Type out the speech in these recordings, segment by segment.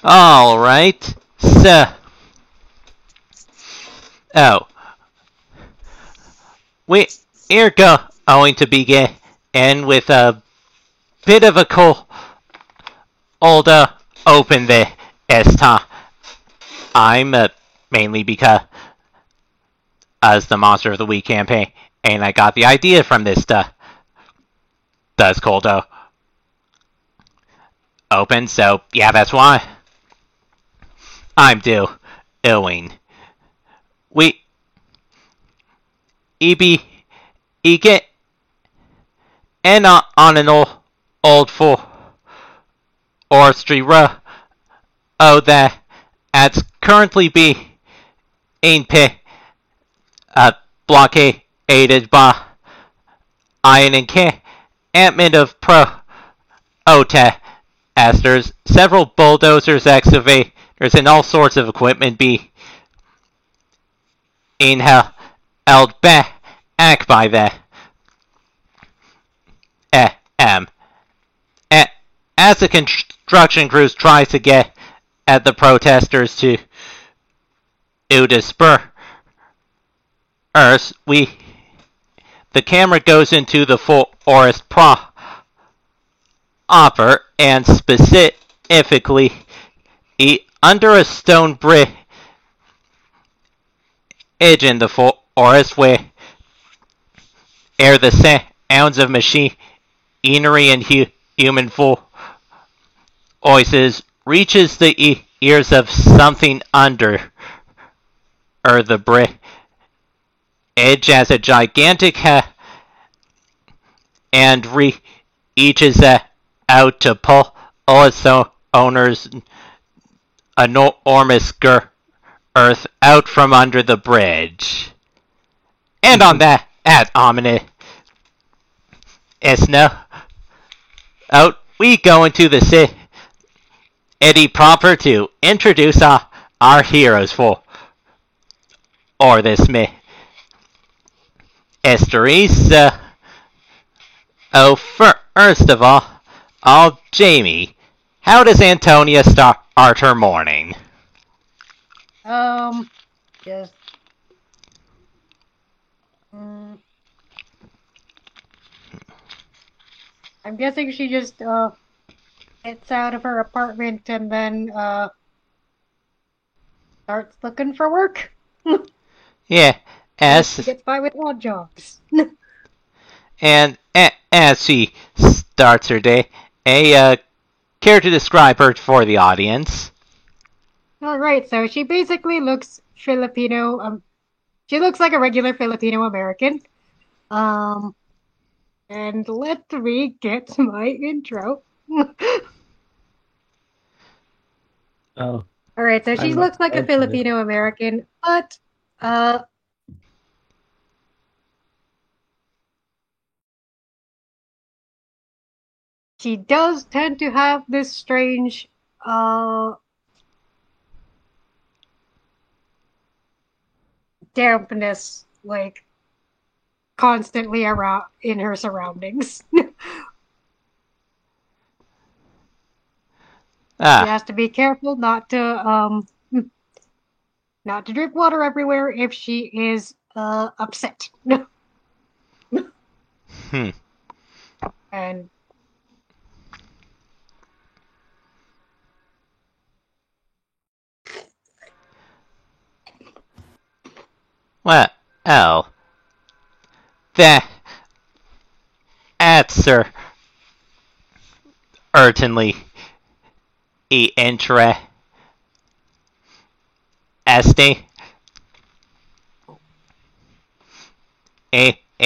All right. So, oh, we're going to begin with a bit of a cold open this time. I'm mainly because as the Monster of the Week campaign, and I got the idea from this does cold open. So yeah, that's why I'm doing. We get and on an old forestry road that's currently being blockaded by an encampment of protesters, several bulldozers, excavators, and all sorts of equipment being held back by the M. As the construction crews try to get at the protesters to disperse, the camera goes into the forest proper and specifically under a stone bridge in the forest where the sounds of machinery and human voices reaches the ears of something under the bridge as a gigantic and reaches out to pull its owner's enormous earth out from under the bridge. And on that ominous note, we go into the city proper to introduce our heroes for this mystery. So, first of all, Jamie, how does Antonia start her morning? Just I'm guessing she just gets out of her apartment and then starts looking for work. Yeah, she gets by with odd jobs. And as she starts her day, care to describe her for the audience? All right, so she basically looks Filipino. She looks like a regular Filipino American. And let me get my intro. Oh. All right, so she looks like a Filipino American, but she does tend to have this strange dampness, like constantly around in her surroundings. She has to be careful not to drip water everywhere if she is upset. And well, that's certainly interesting.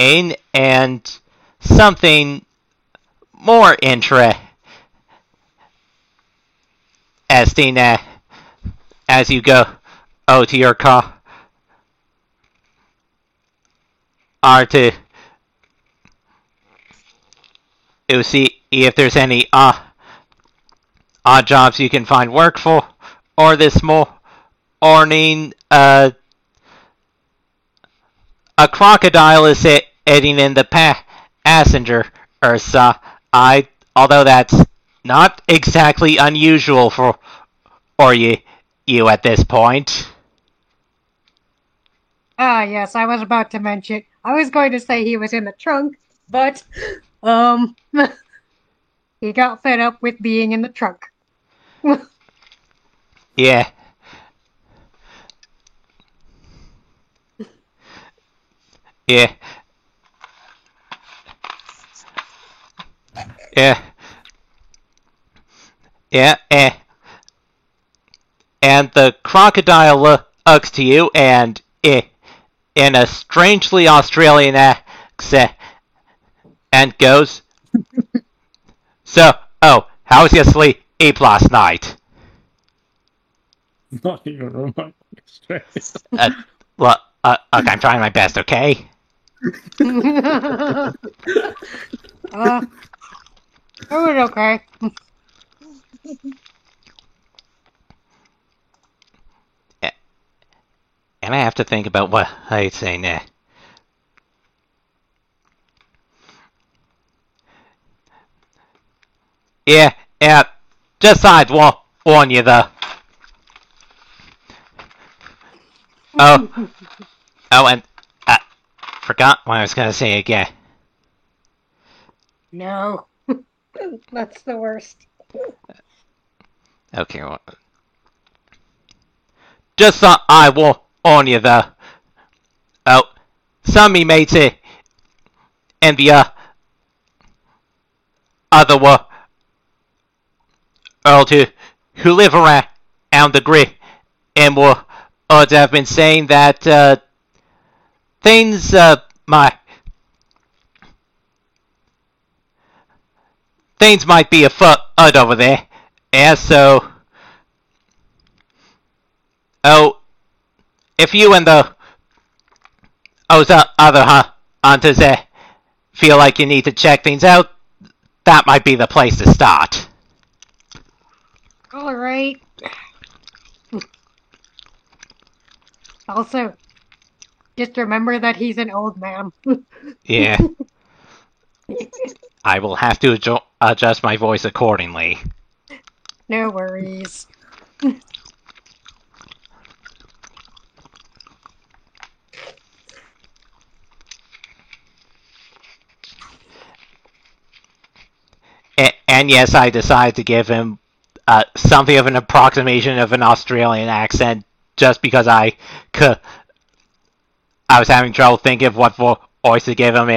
And something more interesting as you go to your car are to see if there's any odd jobs you can find work for, or this morning a crocodile is sitting in the passenger side, although that's not exactly unusual for or you at this point? Ah, yes, I was about to mention. I was going to say he was in the trunk, but, he got fed up with being in the trunk. Yeah. Yeah. Yeah. Yeah. And the crocodile looks to you and in a strangely Australian accent and goes, "So, how was your sleep last night?" Not even remotely straight. Look, I'm trying my best, okay? It was okay. And I have to think about what I'd say next. Yeah, just I'd warn you though. Oh, and forgot what I was gonna say again. No. That's the worst. Okay, well, just thought I warn you though. Oh, some of me mates in the other world who live around the grid and will have been saying that things might be afoot over there. And so, if you and those other hunters feel like you need to check things out, that might be the place to start. Alright. Also, just remember that he's an old man. Yeah. I will have to adjust my voice accordingly. No worries. And yes, I decided to give him something of an approximation of an Australian accent just because I was having trouble thinking of what voice to give him,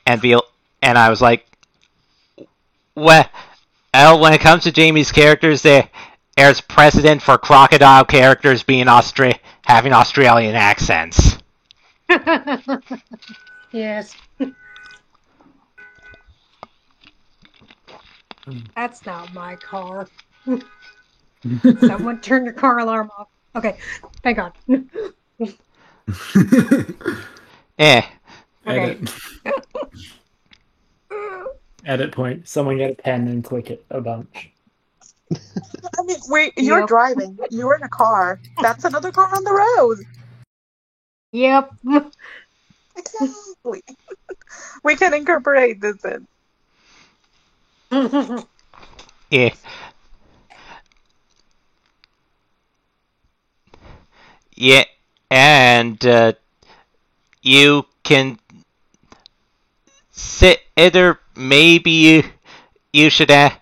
and I was like, well, when it comes to Jamie's characters, there's precedent for crocodile characters being having Australian accents. Yes. That's not my car. Someone turn your car alarm off. Okay, thank God. Eh. Okay. Edit point. Someone get a pen and click it a bunch. I mean, you're Yep. driving. You're in a car. That's another car on the road. Yep. Exactly. We can incorporate this in. Yeah. Yeah, and you can sit either maybe you should ask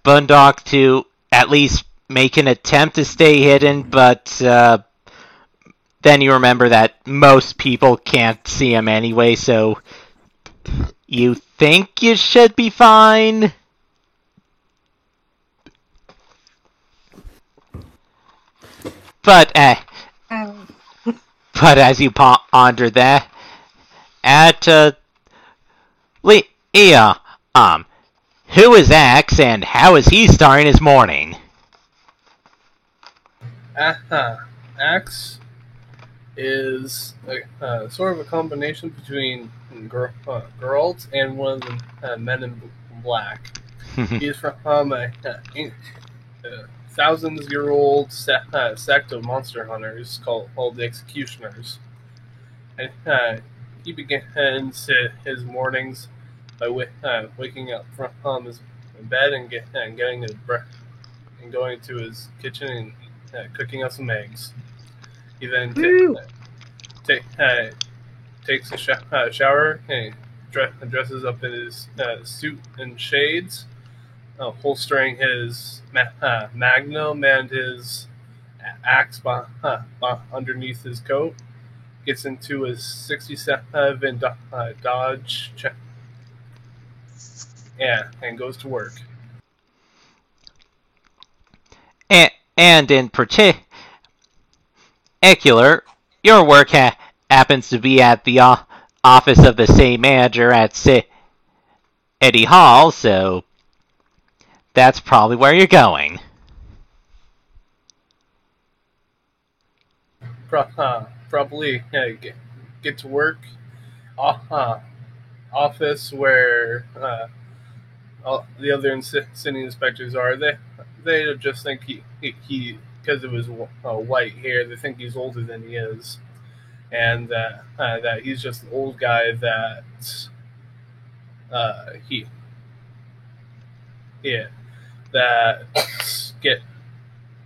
Bundock to at least make an attempt to stay hidden, but then you remember that most people can't see him anyway, so you think you should be fine. But but as you ponder that, at Leah, who is Axe and how is he starting his morning? Axe is sort of a combination between Geralt and one of the Men in Black. He's from a thousands-year-old sect of monster hunters called the Executioners. And he begins his mornings by waking up from his bed and getting his and going into his kitchen and cooking up some eggs. He then Woo! takes a shower and dresses up in his suit and shades, holstering his magnum and his axe underneath his coat. Gets into his 67 Dodge, and goes to work. And in particular, your work happens to be at the office of the same manager at City Hall, so that's probably where you're going. Probably get to work. Office where all the other city inspectors are. They just think he because of his white hair, they think he's older than he is, and that he's just an old guy that that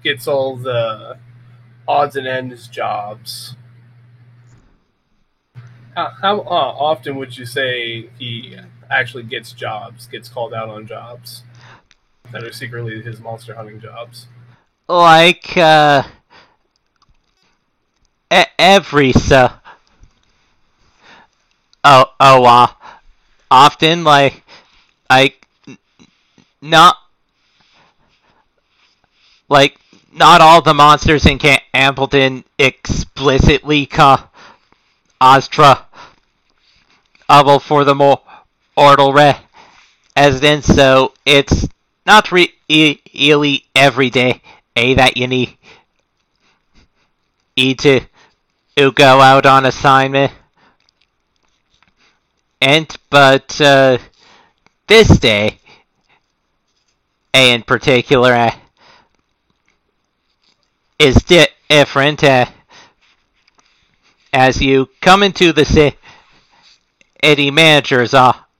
gets all the odds and ends jobs. How often would you say he actually gets called out on jobs that are secretly his monster hunting jobs? Like, every so... often, like, not... Like, not all the monsters in Camp Ambleton explicitly cause trouble for the mortal residents, so it's not really every day that you need to go out on assignment. But this day, in particular, is different. As you come into the city manager's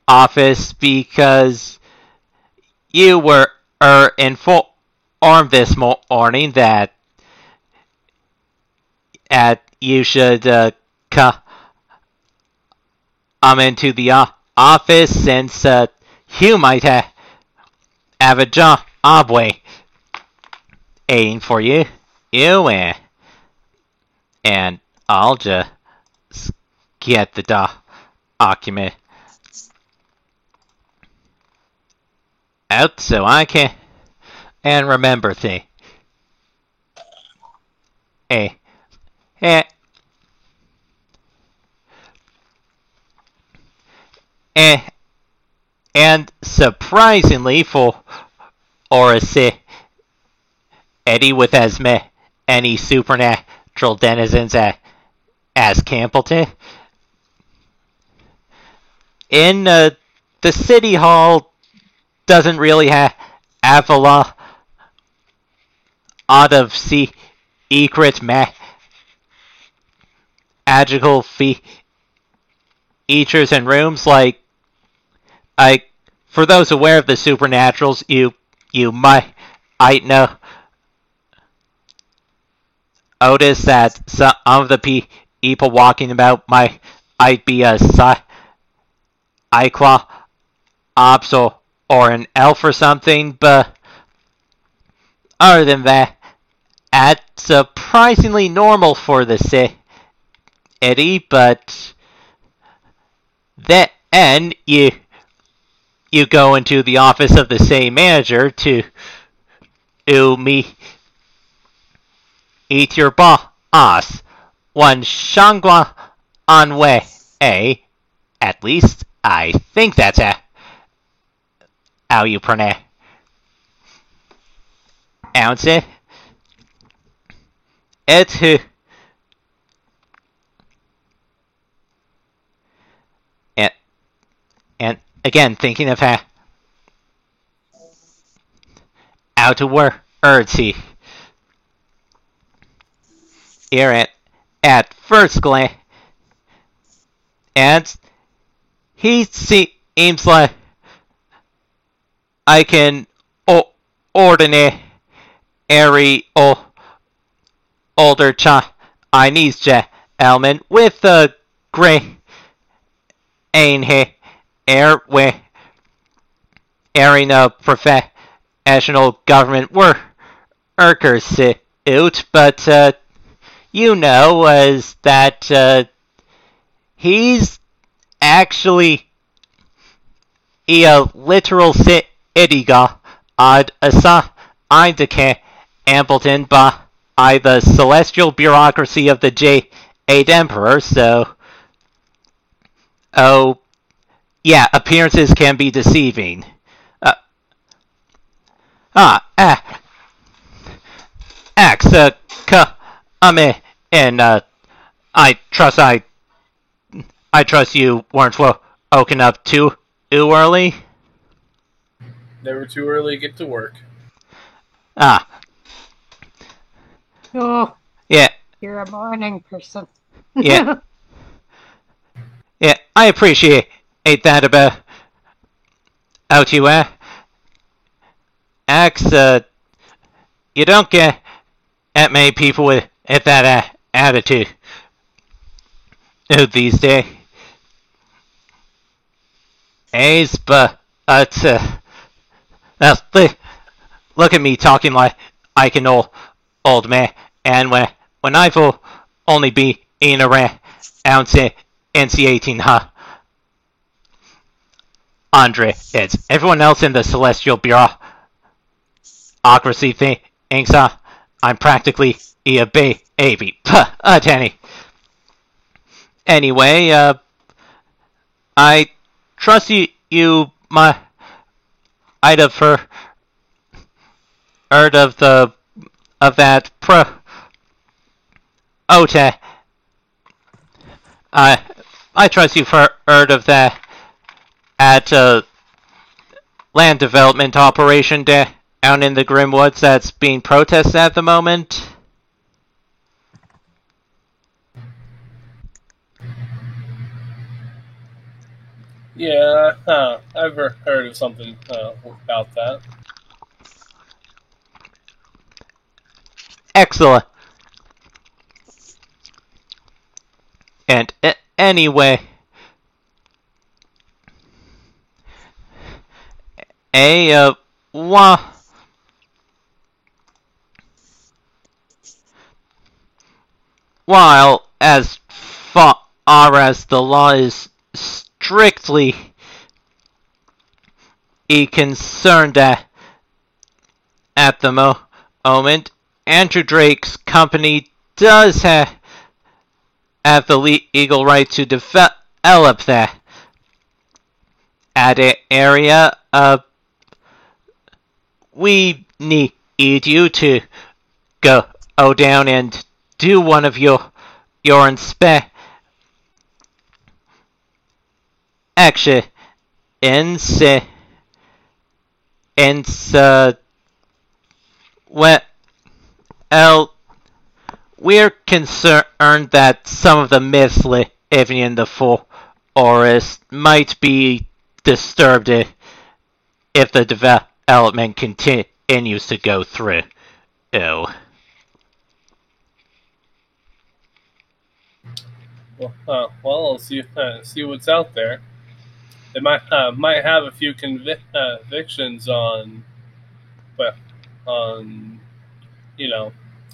office, because you were informed this morning that you should come into the office, since you might have a job waiting for you. And I'll just get the document out so I can remember things. And surprisingly for Eddie, with as many supernatural denizens as Campbellton, in the City Hall doesn't really have a lot of secret magical features and rooms. Like, for those aware of the supernaturals, you might notice that some of the people walking about might be a Cyclops or an elf or something, but other than that, that's surprisingly normal for the city. But then you go into the office of the same manager to meet your boss, one Shangguan Anwei. At least I think that's how you pronounce it. It's who. And again, thinking of how to words he here at first glance, and he seems like I can ordinary airy older Chinese gentleman with a gray hair wearing a professional government worker suit, but you know is that he's actually a literal city god assigned to Ambleton by the celestial bureaucracy of the Jade Emperor, so... Oh, yeah, appearances can be deceiving. Axe, come in, I trust you weren't woken up too early? Never too early to get to work. Oh, Yeah, you're a morning person. yeah, yeah, I appreciate that about you, Axe, you don't get that many people with that attitude these days. But look at me talking like an old man, and when I've only been around since NC 1800, it's everyone else in the celestial bureaucracy thinks I'm practically a baby. Tenny. Anyway, I trust you might have heard of that protest. I trust you've heard of that at land development operation down in the Grimwoods that's being protested at the moment. Yeah, I've heard of something about that. Excellent. And anyway, while as far as the law is strictly concerned at the moment, Andrew Drake's company does have the legal right to develop that area. We need you to go down and do one of your inspections. Well, we're concerned that some of the myths living in the forest might be disturbed if the development continues to go through. Well, I'll see what's out there. They might have a few convictions on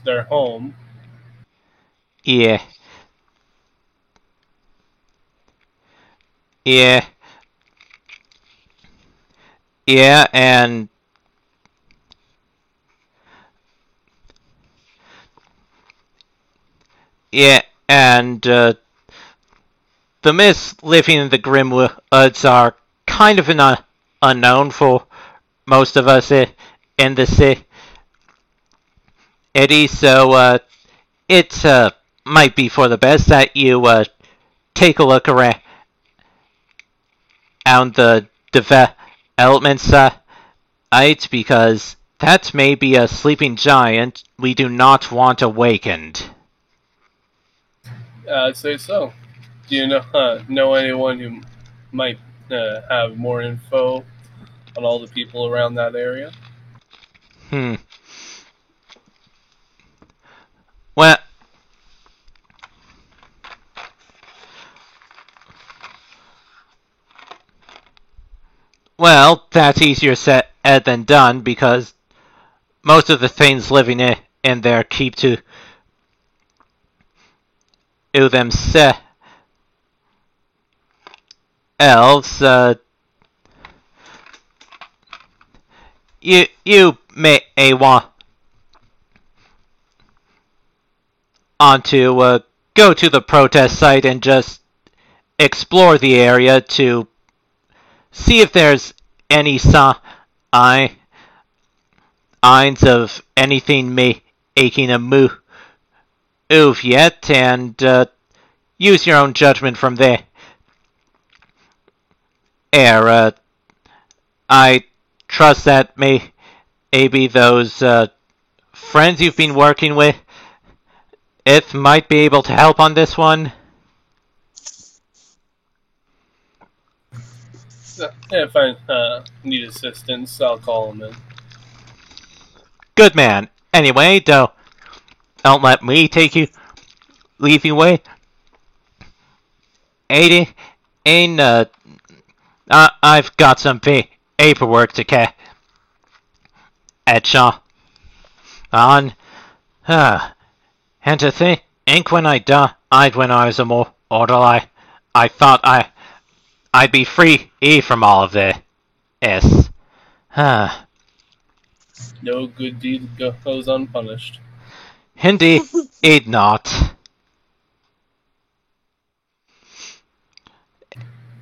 their home. Yeah. Yeah. Yeah, and the myths living in the Grimwoods are kind of an unknown for most of us in the city, so it might be for the best that you take a look around the development site, because that may be a sleeping giant we do not want awakened. I'd say so. Do you know anyone who might have more info on all the people around that area? Well, that's easier said than done because most of the things living in there keep to themselves. You may want to go to the protest site and just explore the area to see if there's any signs of anything making a move yet, and use your own judgment from there. I trust that maybe those friends you've been working with might be able to help on this one. If I need assistance, I'll call him in. Good man. Anyway, don't let me leave you away. Aiden, I've got some paperwork to catch on. And to think when I died when I was a mortal, I thought I'd be free from all of this. No good deed goes unpunished. Indeed, not.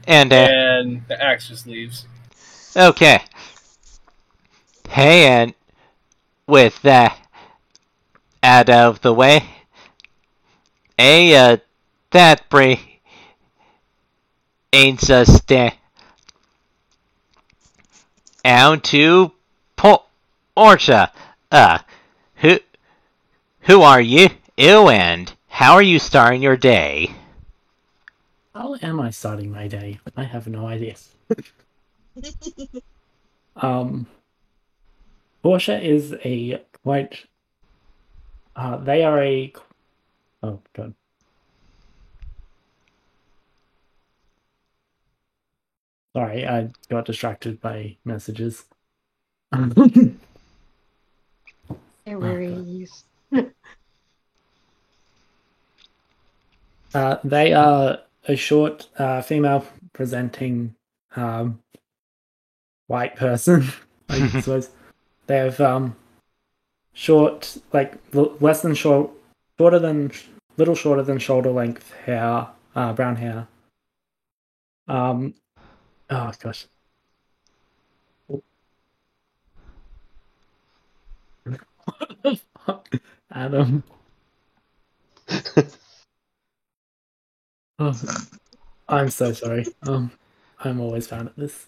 And the axe just leaves. Okay. Hey, and with that out of the way, that brings us down to Portia. Who are you, and how are you starting your day? How am I starting my day? I have no idea. Portia is a quite... they are a... Oh, God. Sorry, I got distracted by messages. No worries. They are a short, female presenting white person, I suppose. They have short, like less than short, little shorter than shoulder length hair, brown hair. Oh gosh. What the fuck, Adam? Oh, I'm so sorry. I'm always bad at this.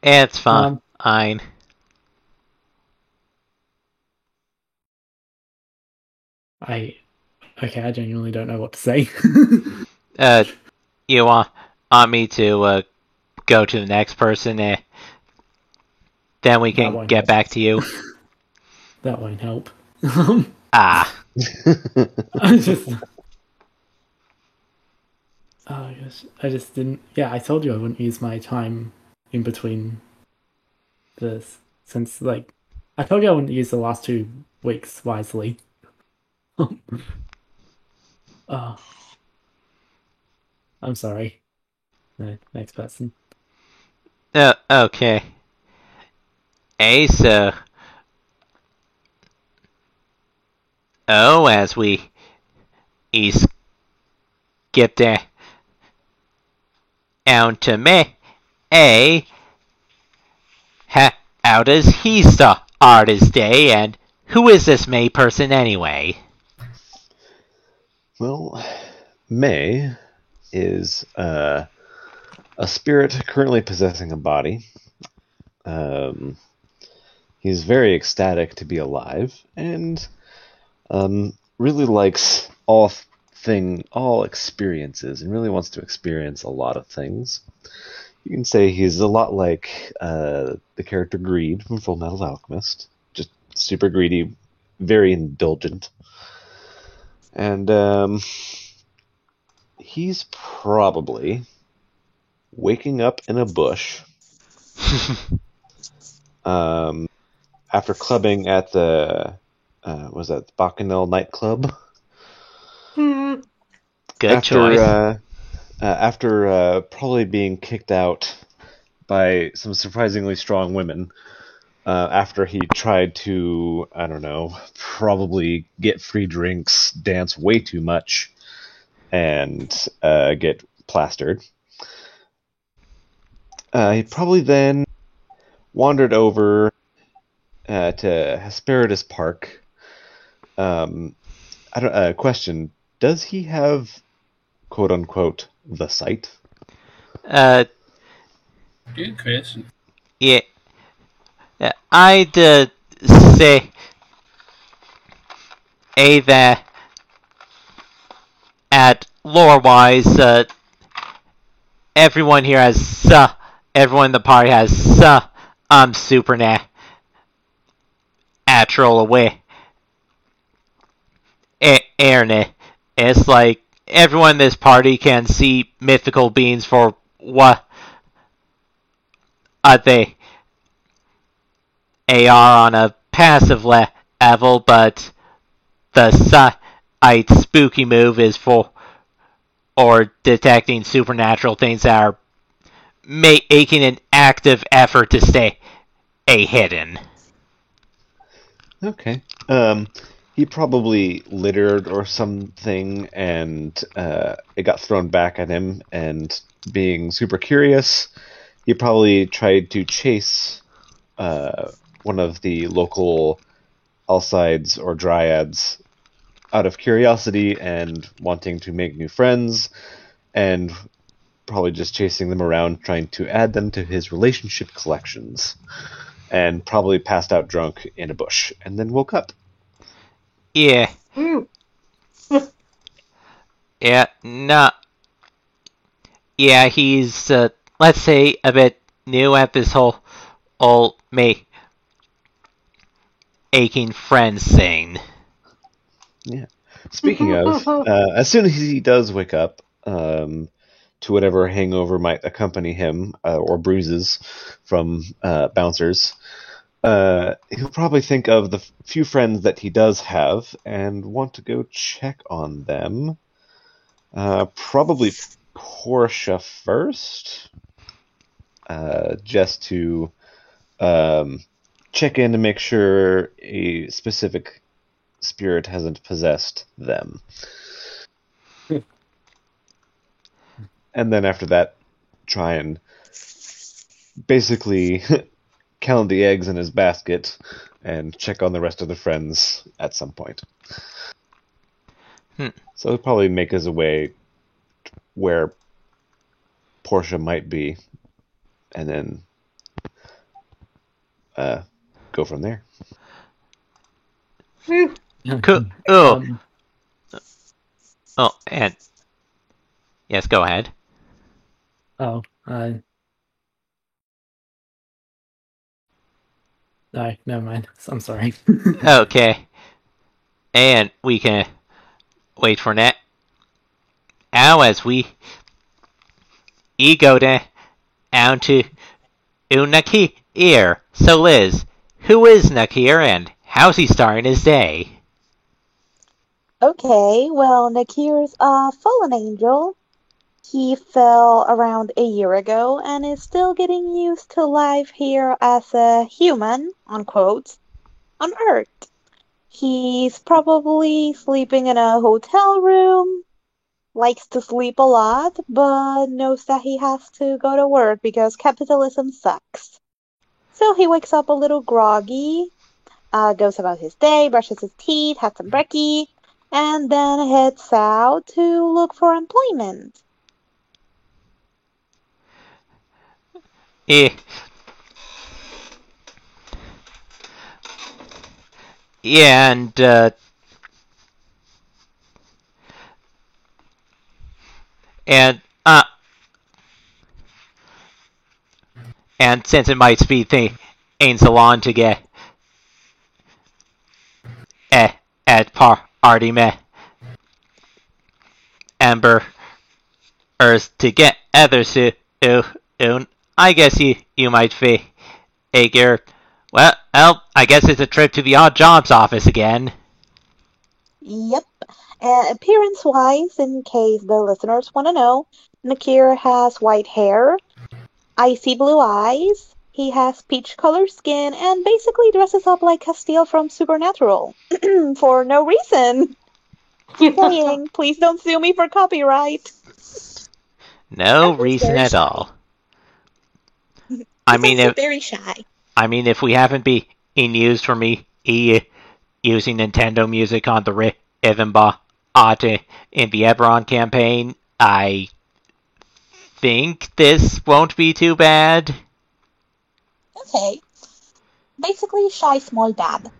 It's fine. I genuinely don't know what to say. You want me to go to the next person, then we can get back to you? That won't help. I just... Oh gosh, I just didn't... Yeah, I told you I wouldn't use my time in between this, since, like... I told you I wouldn't use the last 2 weeks wisely. I'm sorry. No, next person. Okay. So... as we skip down to me, how does he start his day, and who is this May person anyway? Well, May is a spirit currently possessing a body. He's very ecstatic to be alive, and really likes all experiences, and really wants to experience a lot of things. You can say he's a lot like the character Greed from Full Metal Alchemist. Just super greedy, very indulgent. And he's probably waking up in a bush after clubbing at the was that the Bacchanal nightclub? Hmm. Good choice. After probably being kicked out by some surprisingly strong women, after he tried to, I don't know, probably get free drinks, dance way too much, and get plastered. He probably then wandered over to Hesperitus Park. Question: does he have, quote unquote, the sight? Uh, Good question. yeah. I'd say that at lore-wise, everyone here has everyone in the party has supernatural away. Airness. It's like everyone in this party can see mythical beings for what they are on a passive level, but the sight spooky move is for or detecting supernatural things that are making an active effort to stay hidden. Okay. He probably littered or something, and it got thrown back at him. And being super curious, he probably tried to chase one of the local Alcides or Dryads out of curiosity and wanting to make new friends, and probably just chasing them around, trying to add them to his relationship collections, and probably passed out drunk in a bush, and then woke up. Yeah. Yeah, no. Yeah, he's, let's say, a bit new at this whole aching friends thing. Yeah. Speaking of, as soon as he does wake up, to whatever hangover might accompany him, or bruises from bouncers, he'll probably think of the few friends that he does have and want to go check on them. Probably Portia first, just to check in to make sure a specific spirit hasn't possessed them. And then after that, try and basically count the eggs in his basket and check on the rest of the friends at some point. So he'll probably make his way where Portia might be, and then go from there. Cool. Oh, and yes, go ahead. No, never mind. I'm sorry. Okay. And we can wait for that. Now as we go down to Nakir. So Liz, who is Nakir and how's he starting his day? Okay, well, Nakir's a fallen angel. He fell around a year ago and is still getting used to life here as a human, unquote, on Earth. He's probably sleeping in a hotel room, likes to sleep a lot, but knows that he has to go to work because capitalism sucks. So he wakes up a little groggy, goes about his day, brushes his teeth, has some brekkie, and then heads out to look for employment. Yeah, and since it might speed things along to get at party Ember Earth together soon. I guess you might figure. Well, I guess it's a trip to the odd jobs office again. Yep. Appearance-wise, in case the listeners want to know, Nakir has white hair, icy blue eyes, he has peach-colored skin, and basically dresses up like Castile from Supernatural. For no reason. Saying, please don't sue me for copyright. No I'm reason very at shy. all. I He's mean, also very shy. if we haven't been used for me using Nintendo music on the Rhythm Bot in the Eberron campaign, I think this won't be too bad. Okay. Basically, shy small dad.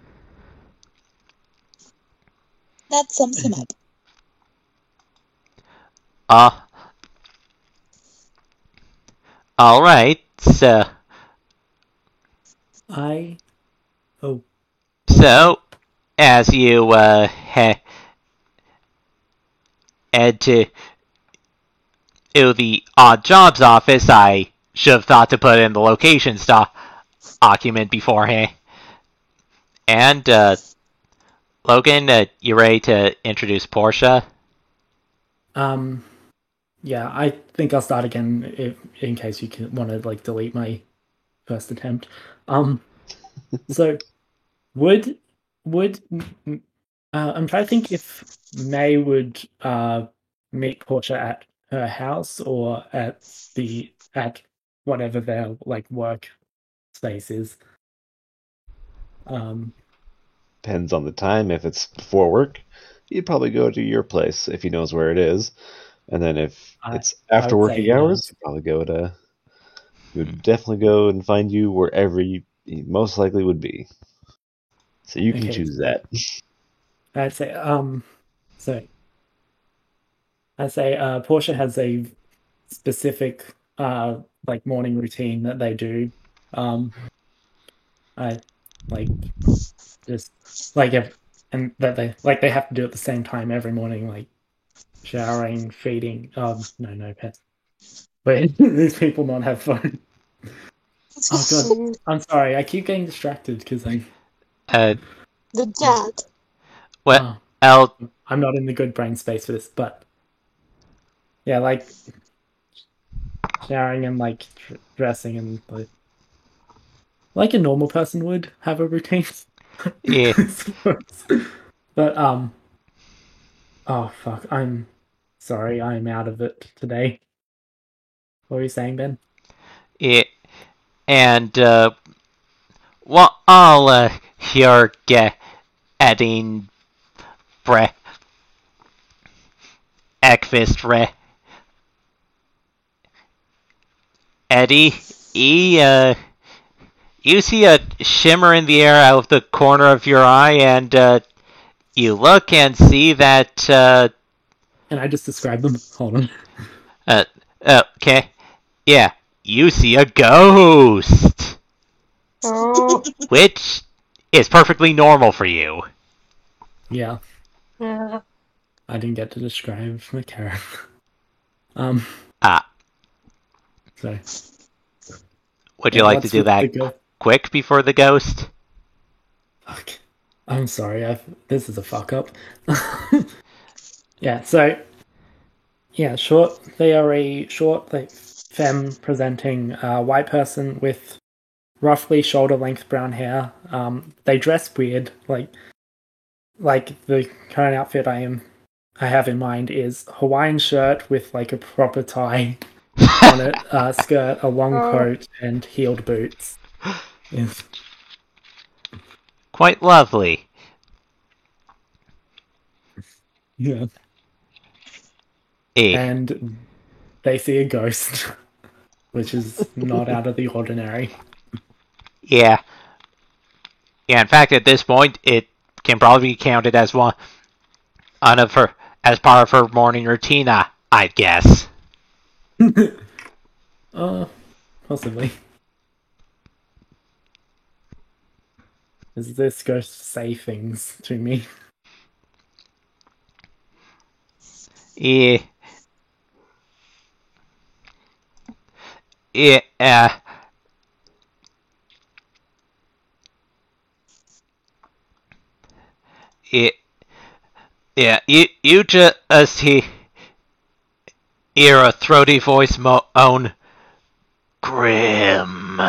That sums him up. Alright, so as you head to the odd jobs office, I should have thought to put in the location document beforehand. And Logan, you ready to introduce Portia? Yeah, I think I'll start again in case you want to like delete my first attempt. So would I'm trying to think if May would meet Portia at her house or at whatever their like work space is. Depends on the time. If it's before work, he'd probably go to your place if he knows where it is. And then if it's after would working say, hours, he would definitely go and find you wherever he most likely would be. So you can choose that. I'd say Portia has a specific like morning routine that they do. I like just like and that they have to do at the same time every morning, like showering, feeding. No pets. Wait, these people not have phone. Oh god, I'm sorry. I keep getting distracted because The dad. Well, I'm not in the good brain space for this, but yeah, like showering and like dressing and like a normal person would have a routine. Yeah. But oh fuck, I'm sorry, I'm out of it today. What were you saying, Ben? Yeah. And well, I'll here getting breakfast Eddie, you see a shimmer in the air out of the corner of your eye, and you look and see that. Can I just describe them? Hold on. Okay. Yeah, you see a ghost. Oh. Which is perfectly normal for you. Yeah. Yeah. I didn't get to describe my character. So. Would you like to do that quick before the ghost? Fuck. I'm sorry. This is a fuck up. Yeah. So. Yeah. Short. They are a short, like, femme presenting white person with roughly shoulder length brown hair. They dress weird. Like the current outfit I have in mind is Hawaiian shirt with like a proper tie on it, skirt, a long coat, and heeled boots. Yes. Quite lovely. Yeah. And they see a ghost, which is not out of the ordinary. Yeah. Yeah, in fact, at this point, it can probably be counted as one of her, as part of her morning routine, I'd guess. Possibly. Does this ghost say things to me? Yeah. it, it, yeah, you just hear a throaty voice moan, Grim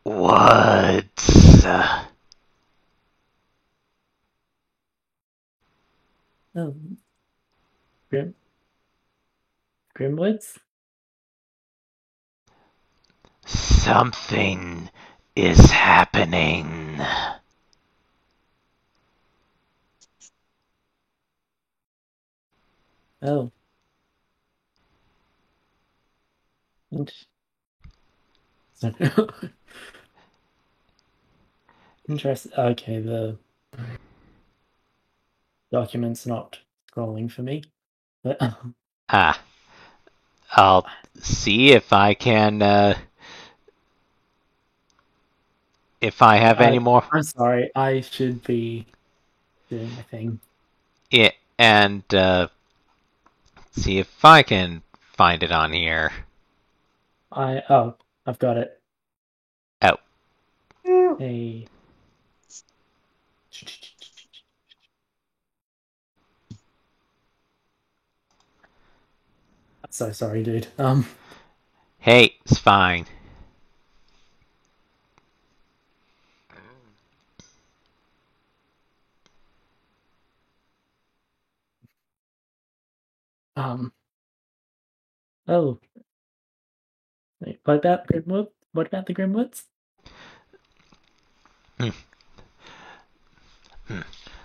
Woods. Oh, Grimwoods? Something is happening. Oh. Interesting. Okay, the document's not scrolling for me. But I'll see if I can, if I have any more. I'm sorry, I should be doing my thing. Yeah, and, see if I can find it on here. I've got it. Oh. Hey. So sorry, dude. Hey, it's fine. Oh. Wait, what about Grimwood? What about the Grimwoods?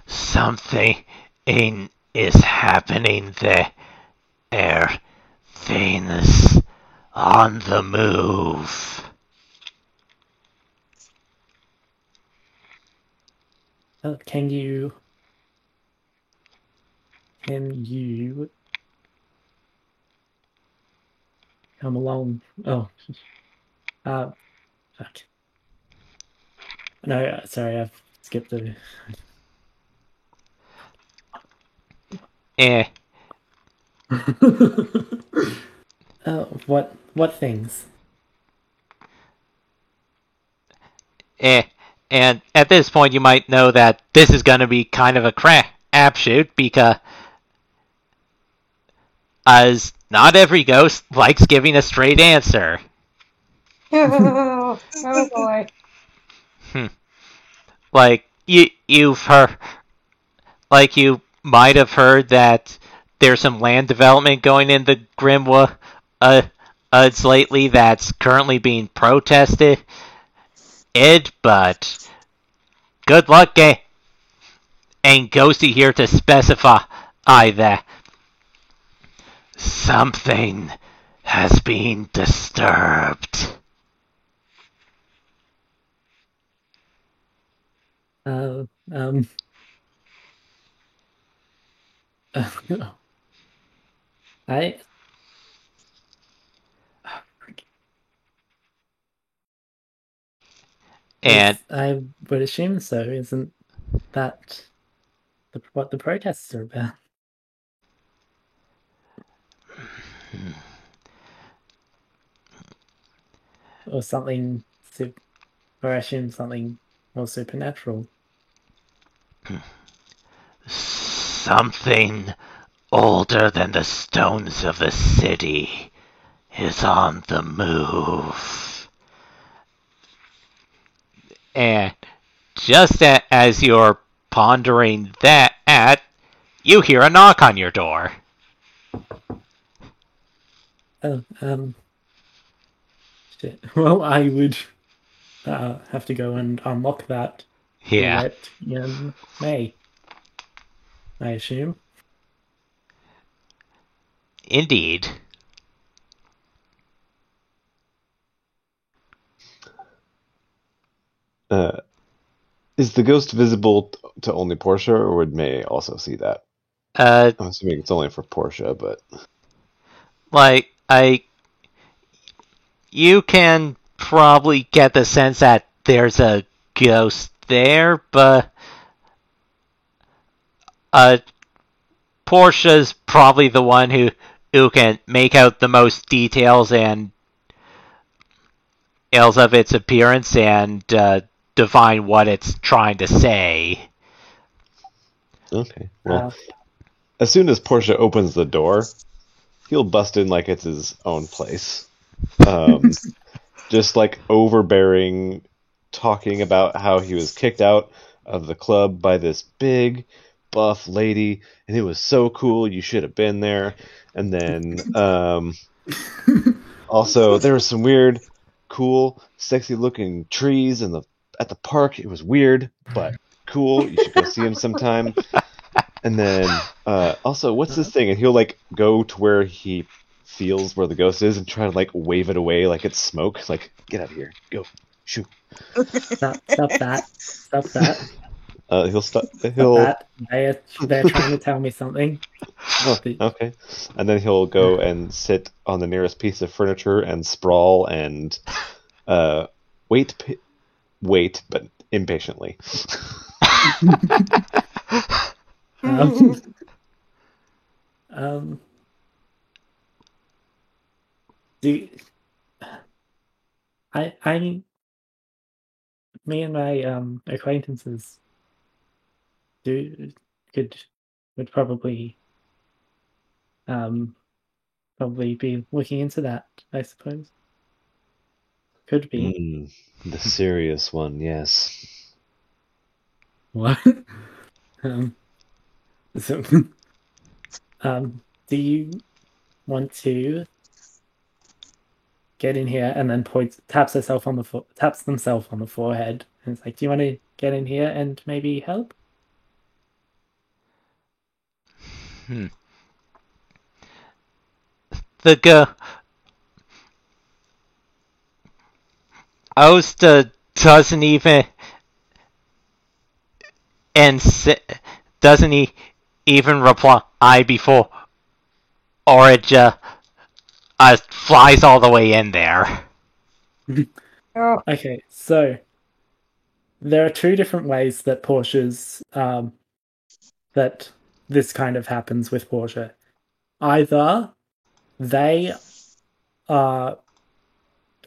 Something is happening there. Things on the move. Can you come along? Oh, fuck. No, sorry, I've skipped the. What things? And at this point, you might know that this is going to be kind of a crapshoot because as not every ghost likes giving a straight answer. Oh boy. Like you've heard, like you might have heard that there's some land development going in the Grimwoods lately that's currently being protested. But good luck, ain't Ghosty here to specify that. Something has been disturbed. And I would assume so. Isn't that what the protests are about? Or something, or I assume something more supernatural. Something older than the stones of the city is on the move. And just as you're pondering that, you hear a knock on your door. Oh, shit. Well, I would have to go and unlock that. Yeah. May. I assume. Indeed. Is the ghost visible to only Portia, or would May also see that? I'm assuming it's only for Portia, but you can probably get the sense that there's a ghost there, but Portia's probably the one who can make out the most details and details of its appearance and define what it's trying to say. Okay. Well, as soon as Portia opens the door, he'll bust in like it's his own place. Just like overbearing, talking about how he was kicked out of the club by this big, buff lady, and it was so cool, you should have been there. And then, also, there was some weird, cool, sexy-looking trees at the park. It was weird, but cool. You should go see him sometime. And then, also, what's this thing? And he'll, like, go to where he feels where the ghost is and try to, like, wave it away like it's smoke. Like, get out of here. Go. Shoo. Stop that. Stop that. He'll stop. They're trying to tell me something. Oh, okay. And then he'll go and sit on the nearest piece of furniture and sprawl and wait, but impatiently. Me and my acquaintances would probably be looking into that, I suppose. Could be. The serious one, yes. What? So, do you want to get in here? And then taps themselves on the forehead, and it's like, do you want to get in here and maybe help? The ghost doesn't even reply before, or it just flies all the way in there. Okay, so there are two different ways that Portia's that this kind of happens with Portia. Either they are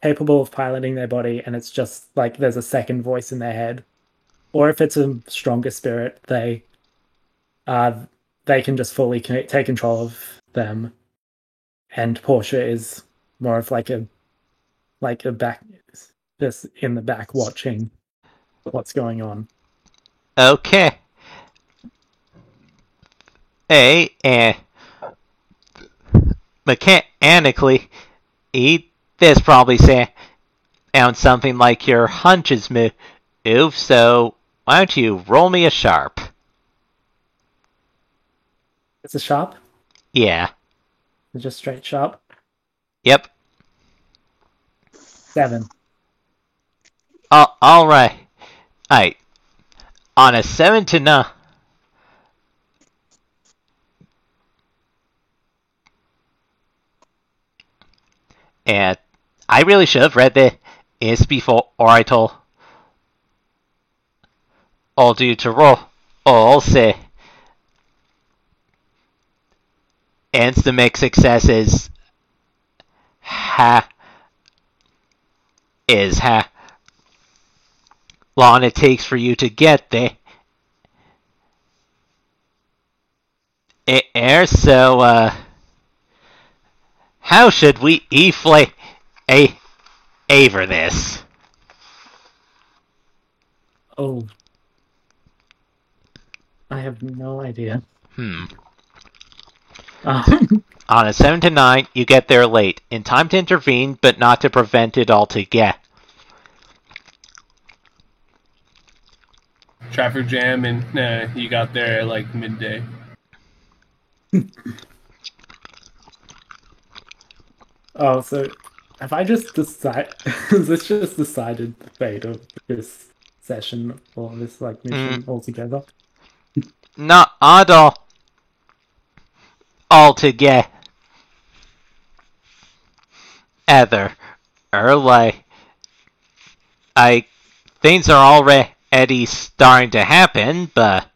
capable of piloting their body and it's just like there's a second voice in their head, or if it's a stronger spirit, they can just fully take control of them, and Portia is more of like a back, just in the back watching what's going on. Okay. And mechanically, this probably sounds something like your hunches move, so why don't you roll me a sharp? It's a sharp? Yeah. Just straight sharp? Yep. 7. Alright. On a 7 to 9. And I really should have read this before, or I told you to roll. All say. And the mixed successes long it takes for you to get there. So, how should we aver this? Oh. I have no idea. On a 7 to 9, you get there late, in time to intervene, but not to prevent it altogether. Traffic jam, and you got there at like midday. Oh, so have I just decided? Is this just decided the fate of this session or this mission altogether? Not at all. Altogether. Things are already starting to happen, but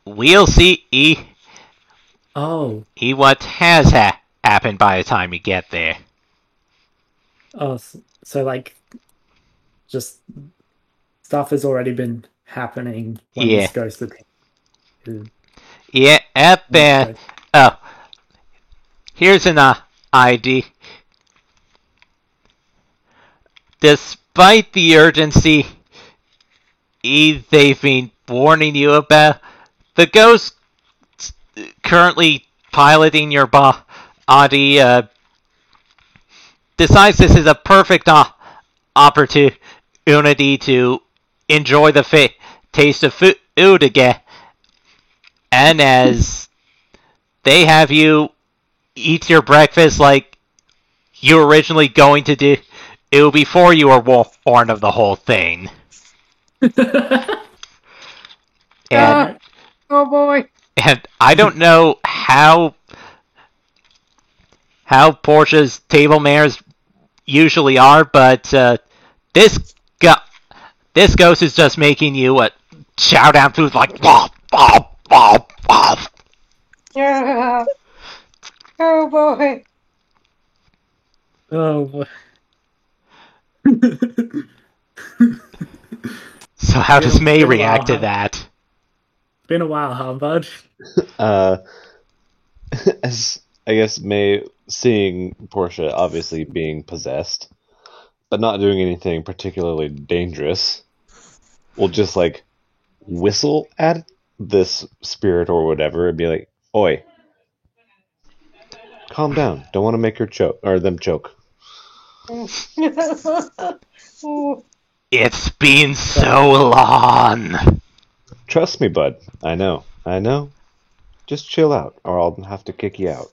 we'll see. What has happened by the time we get there. Oh, so like, just stuff has already been happening when Yeah. this ghost appeared. Yeah, oh, here's an ID. Despite the urgency they've been warning you about, the ghost currently piloting your body decides this is a perfect opportunity to enjoy the taste of food again. And as they have you eat your breakfast like you were originally going to do before you were warned of the whole thing. And Oh boy. and I don't know how Portia's table manners usually are, but this this ghost is just making you shout out food like "Wah, wah, wah, wah." Yeah. Oh boy. Oh boy. So how does May Been a react to while. that? Been a while, huh, bud? As I guess May seeing Portia obviously being possessed, but not doing anything particularly dangerous, will just like whistle at this spirit or whatever and be like, "Oi, calm down. Don't want to make her choke or them choke." Oh. It's been so long. Trust me, bud. I know. Just chill out, or I'll have to kick you out.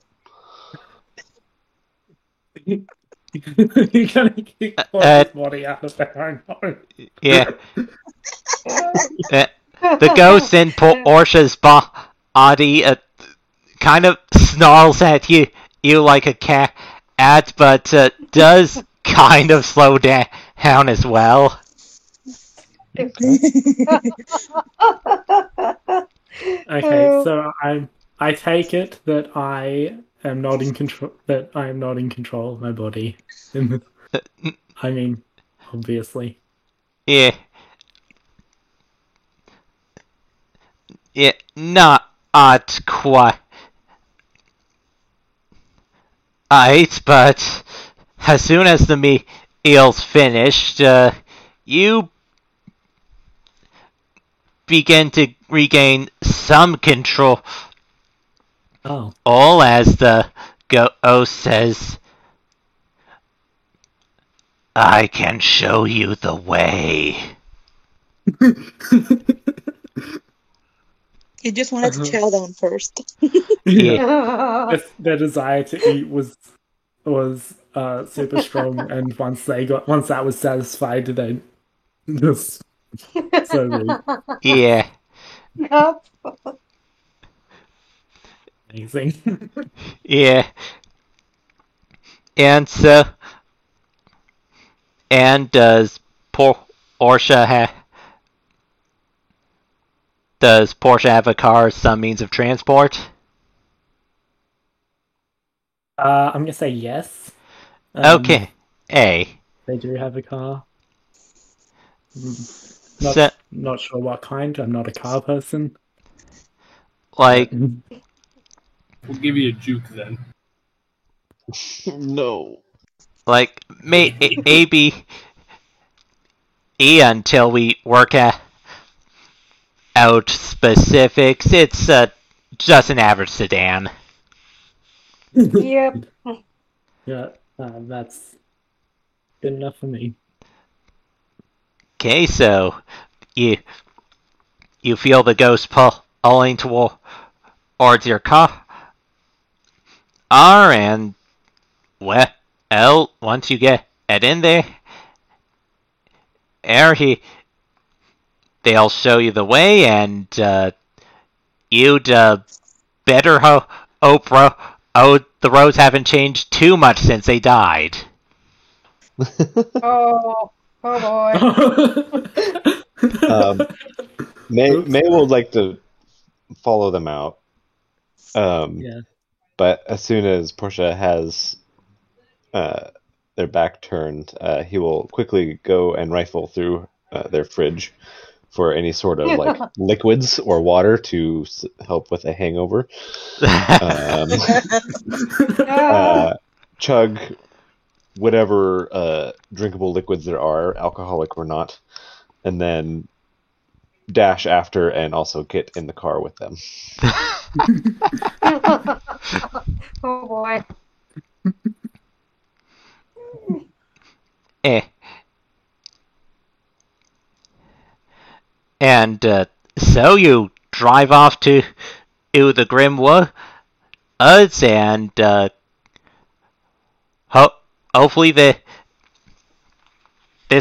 You're gonna kick Portia's body out of their own home. Yeah. The ghost in Portia's body kind of snarls at you like a cat, but does kind of slow down as well. Okay, so I take it that I am not in control. That I am not in control of my body. I mean, obviously. Yeah. Yeah, not quite. But as soon as the meal's finished, you begin to regain some control. Oh. All as the ghost says, "I can show you the way." You just wanted to chow down first. Yeah. Their desire to eat was super strong, and once that was satisfied, they just so rude. Yeah. Yep. Amazing. Yeah. And so, does Portia have a car or some means of transport? I'm gonna say yes. Okay. They do have a car. Not sure what kind. I'm not a car person. Like, We'll give you a juke then. No. like maybe until we work out specifics, it's just an average sedan. Yep. Yeah, that's good enough for me. Okay, so you feel the ghost pulling towards your car, and well, once you get in there, they'll show you the way, and you'd better hope the roads haven't changed too much since they died. Oh boy. May would like to follow them out. Yeah. But as soon as Portia has their back turned, he will quickly go and rifle through their fridge for any sort of like liquids or water to help with a hangover. Chug whatever drinkable liquids there are, alcoholic or not, and then dash after and also get in the car with them. Oh boy. And so you drive off to the Grim Woods, and hopefully this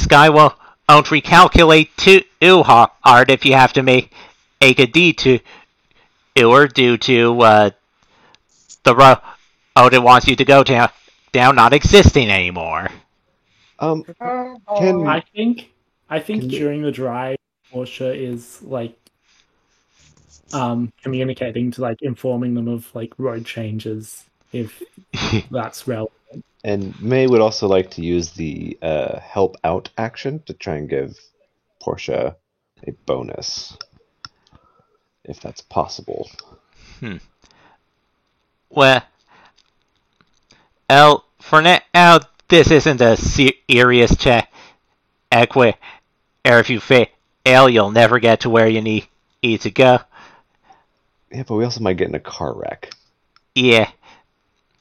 guy won't recalculate too hard if you have to make a detour due to the road it wants you to go down not existing anymore. I think during the drive, Portia is like communicating to like informing them of like road changes if that's relevant. And May would also like to use the help out action to try and give Portia a bonus, if that's possible. Well, for now, this isn't a serious check. Or if you fail, you'll never get to where you need to go. Yeah, but we also might get in a car wreck. Yeah.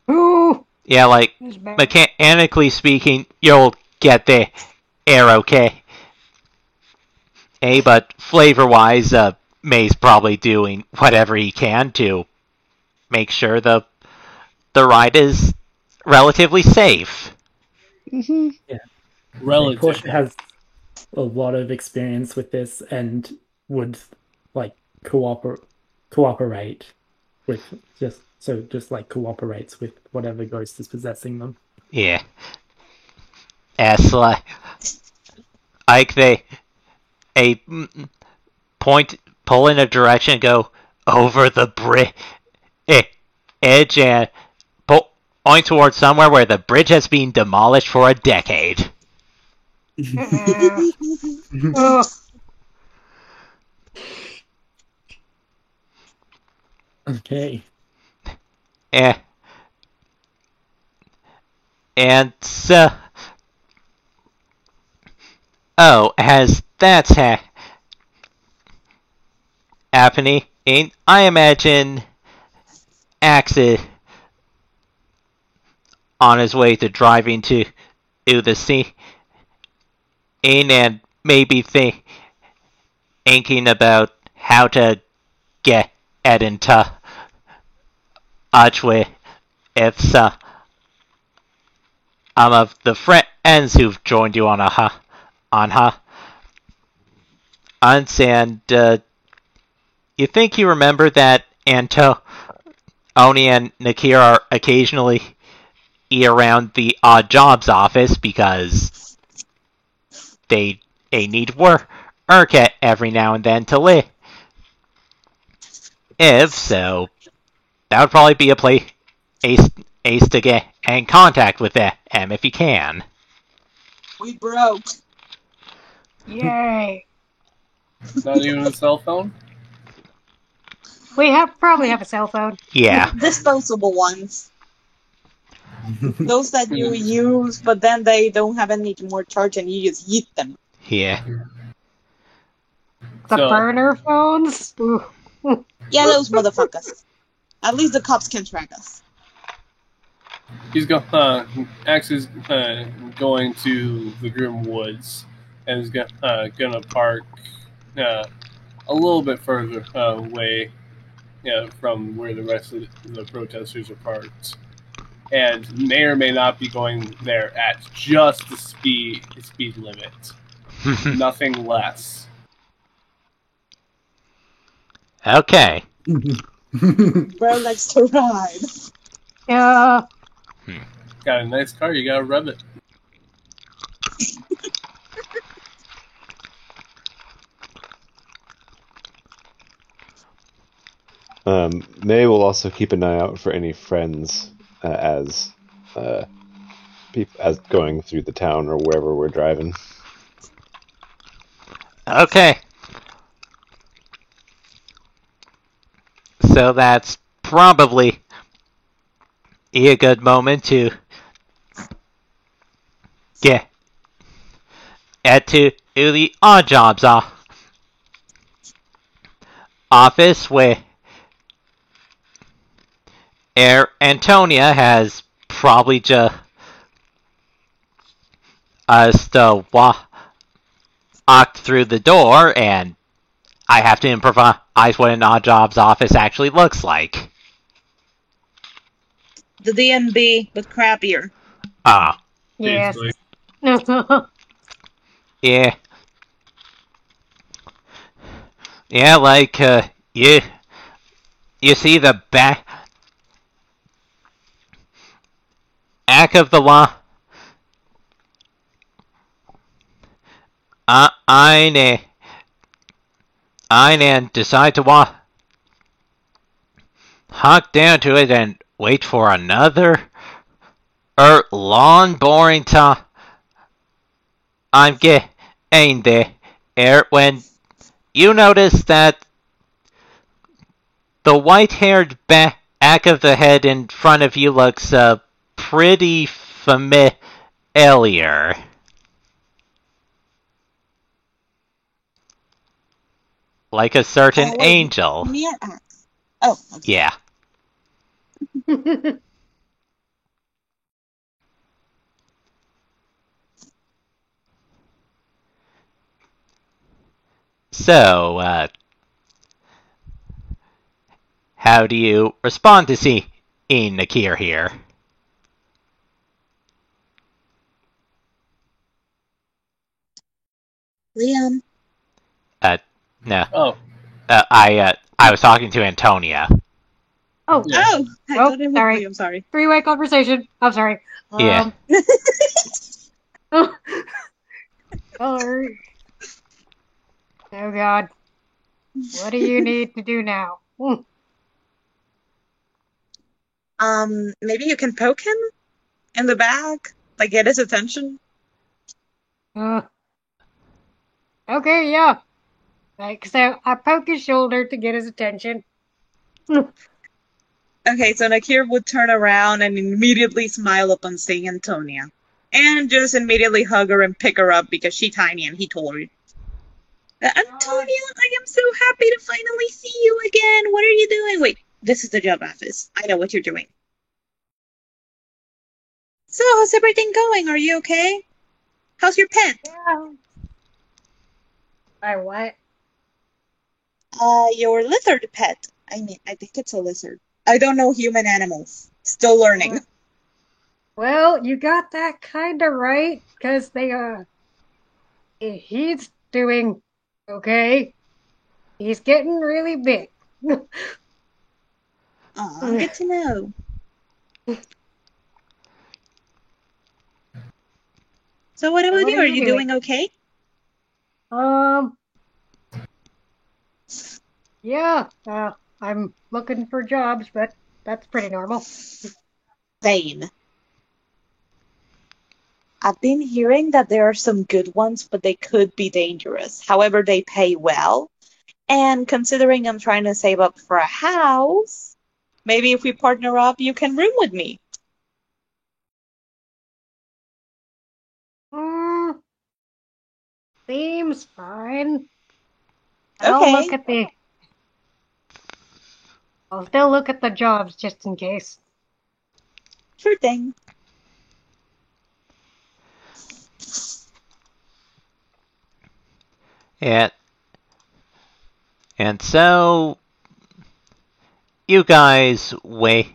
Ooh. Yeah, like, mechanically speaking, you'll get there okay. But flavor-wise, May's probably doing whatever he can to make sure the ride is relatively safe. Mm-hmm. Yeah. Relative. Portia has a lot of experience with this and would like cooperate with just cooperates with whatever ghost is possessing them. Yeah. As like they pull in a direction and go over the edge and point towards somewhere where the bridge has been demolished for a decade. Okay. And so, as that's happening, I imagine Axe on his way to driving to the sea, and maybe thinking about how to get into touch with some of the friends who've joined you on her. And you think you remember that Antoni and Nakir are occasionally around the odd jobs office because they need work every now and then to live. If so, that would probably be a place to get in contact with them if you can. We broke. Yay. Not even a cell phone? We probably have a cell phone. Yeah. Disposable ones. Those that you use, but then they don't have any more charge and you just eat them. Yeah. The burner phones? Ooh. Yeah, those motherfuckers. At least the cops can track us. Axe is going to the Grim Woods and is gonna park a little bit further away from where the rest of the protesters are parked, and may or may not be going there at just the speed limit, nothing less. Okay. Bro likes to ride. Yeah. Got a nice car, you gotta rev it. May will also keep an eye out for any friends as as going through the town or wherever we're driving. Okay. So that's probably a good moment to get to the odd jobs office where Antonia has probably just walked through the door, and I have to improvise what an odd jobs office actually looks like. The DMB, but crappier. Yes. Basically. Yeah. Yeah, like, you see the back of the law. Einen decide to walk down to it and wait for another long, boring time. I'm getting there when you notice that the white-haired back of the head in front of you looks pretty familiar. Like a certain angel. Me or Axe? Oh, okay. Yeah. So, how do you respond to seeing Nakir here? Liam. No. Oh. I was talking to Antonia. Oh, Yeah. Oh, I thought it was sorry. Liam, sorry. Three-way conversation. I'm sorry. Yeah. Sorry. Oh God. What do you need to do now? Maybe you can poke him in the back, like get his attention. Okay, yeah. Like, so I poke his shoulder to get his attention. Okay, so Nakir would turn around and immediately smile upon seeing Antonia. And just immediately hug her and pick her up because she's tiny and he told her. Antonia, I am so happy to finally see you again. What are you doing? Wait, this is the job office. I know what you're doing. So, how's everything going? Are you okay? How's your pet? Yeah. My what? Your lizard pet. I mean, I think it's a lizard. I don't know human animals. Still learning. Well, you got that kind of right, because he's doing okay. He's getting really big. Aw, good to know. So what about What you? are Are you you doing? doing okay? Yeah, I'm looking for jobs, but that's pretty normal. Same. I've been hearing that there are some good ones, but they could be dangerous. However, they pay well. And considering I'm trying to save up for a house, maybe if we partner up, you can room with me. Seems fine. Okay. I'll still look at the jobs just in case. Sure thing. And so you guys wait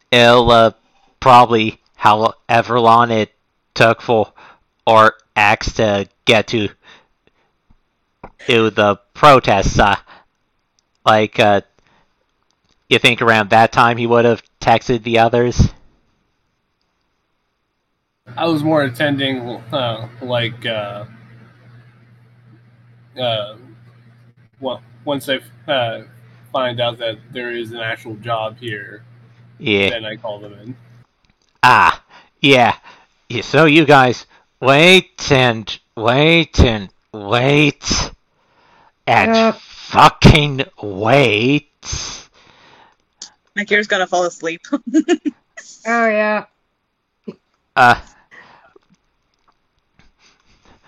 until probably however long it took for or Axe to get to the protests. You think around that time he would have texted the others? I was more attending, once I find out that there is an actual job here, Yeah. then I call them in. Ah, yeah. So you guys wait and wait and wait and fucking wait. Nakir's gonna fall asleep. Oh yeah.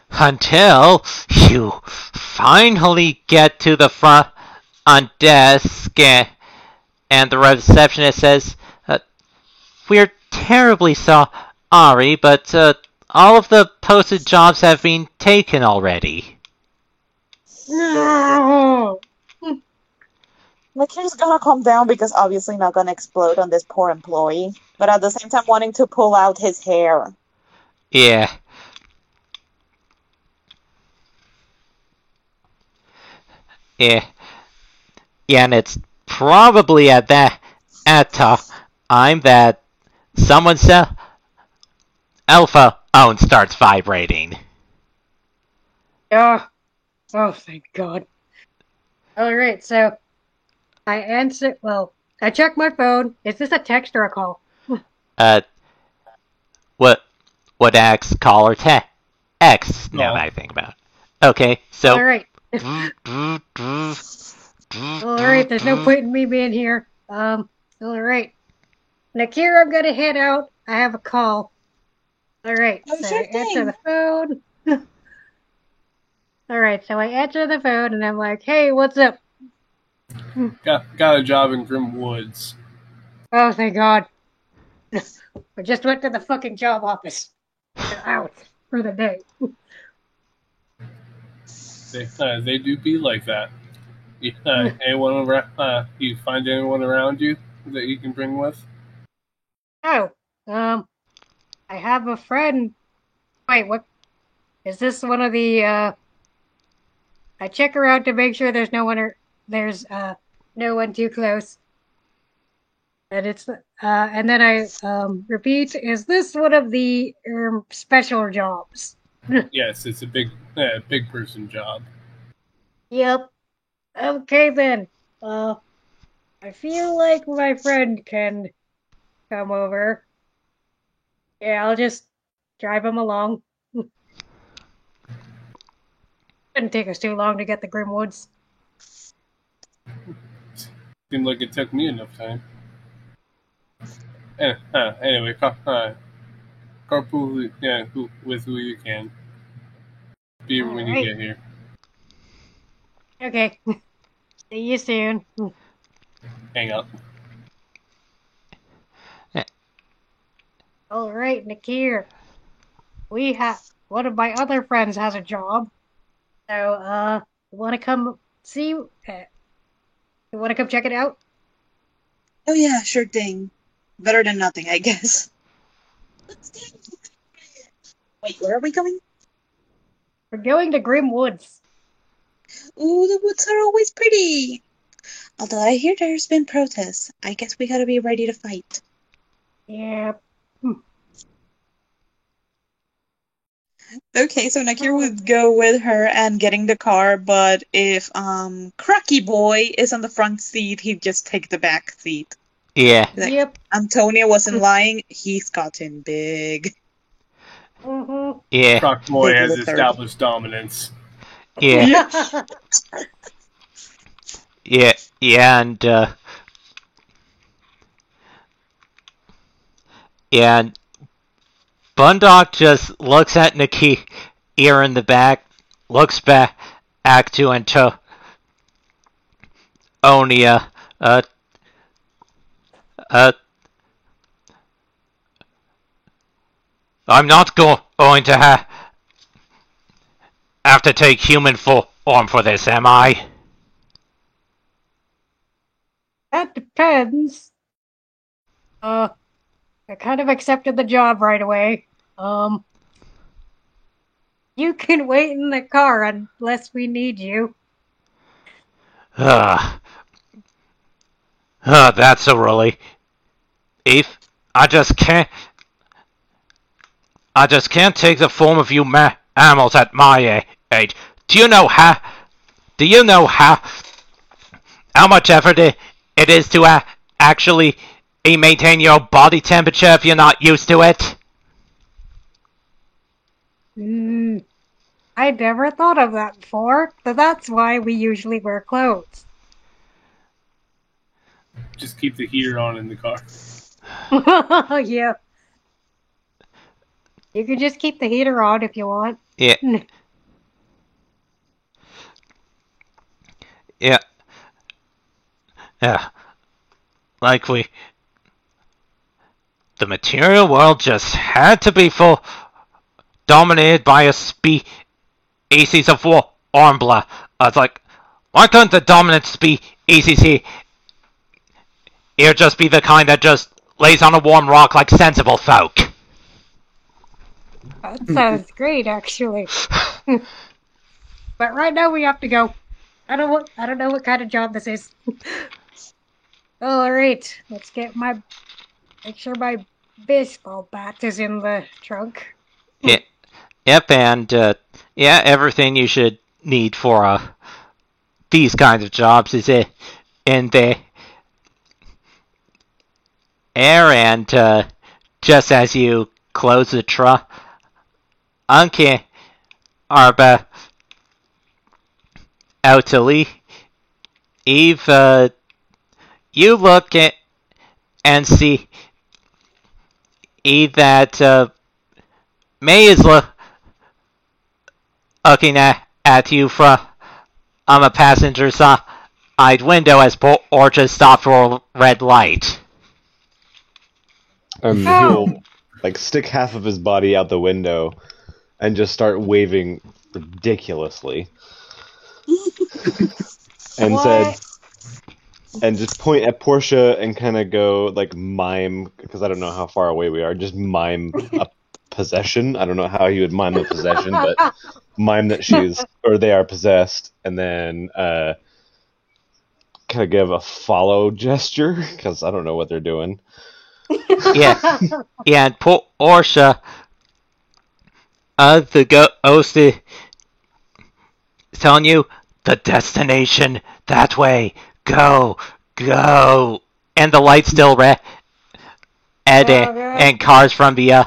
Until you finally get to the front desk and the receptionist says, "We're terribly sorry, but all of the posted jobs have been taken already." No. Nikki's gonna calm down because obviously not gonna explode on this poor employee, but at the same time wanting to pull out his hair. Yeah. Yeah. Yeah, and it's probably at that time that someone's cell phone starts vibrating. Yeah. Oh, thank God. Alright, so I answer. Well, I check my phone. Is this a text or a call? What X call or text? Now that I think about it. Okay, so. Alright. Alright, there's no point in me being here. Alright. Nakira, I'm gonna head out. I have a call. Alright, Oh, so sure I answer thing. the phone. Alright, so I answer the phone and I'm like, hey, what's up? Got a job in Grim Woods. Oh, thank God. I just went to the fucking job office. They're out for the day. They do be like that. Anyone around? You find anyone around you that you can bring with? Oh, I have a friend. Wait, what? Is this one of the, I check around to make sure there's no one too close. And it's, and then I, repeat, is this one of the, special jobs? Yes, it's a big person job. Yep. Okay then. I feel like my friend can come over. Yeah, I'll just drive him along. Didn't take us too long to get the Grim Woods. Seemed like it took me enough time. Anyway, carpool with who you can. Be here when you get here. Okay. See you soon. Hang up. Alright, Nakir. We have one of my other friends has a job. So, you wanna come see? You wanna come check it out? Oh yeah, sure thing. Better than nothing, I guess. Wait, where are we going? We're going to Grim Woods. Ooh, the woods are always pretty. Although I hear there's been protests. I guess we gotta be ready to fight. Yeah. Okay, so Nakir would go with her and getting the car, but if Cracky Boy is on the front seat, he'd just take the back seat. Yeah. Like, Yep. Antonia wasn't lying, he's gotten big. Mm-hmm. Yeah. Croc Boy Big has lizard. established dominance. Yeah. Yeah, and and Bundock just looks at Nikki ear in the back, looks back to Antonia. I'm not going to have to take human form for this, am I? That depends. I kind of accepted the job right away. You can wait in the car unless we need you. That's a relief. I just can't take the form of you animals at my age. Do you know Do you know how much effort it is to actually maintain your body temperature if you're not used to it? I never thought of that before, but that's why we usually wear clothes. Just keep the heater on in the car. Yeah. You can just keep the heater on if you want. Yeah. Yeah. Yeah. Like the material world just had to be dominated by a species of Ormbla. I was like, why couldn't the dominant species here just be the kind that just lays on a warm rock like sensible folk? That sounds great, actually. But right now we have to go. I don't know what kind of job this is. All right, let's make sure my baseball bat is in the trunk. Yeah, yep, and yeah, everything you should need for these kinds of jobs is in the air, and just as you close the trunk, Anke Arba out to leave. Eve, you look at and see that May is looking at you from a passenger side window as Portia stopped for a red light. He'll like stick half of his body out the window and just start waving ridiculously. And What? and just point at Portia and kind of go like mime, because I don't know how far away we are, just mime a possession. I don't know how he would mime a possession, but mime that they are possessed, and then kind of give a follow gesture, because I don't know what they're doing. Yeah, and Portia, the ghost is telling you the destination that way. Go, and the light's still red, and cars from the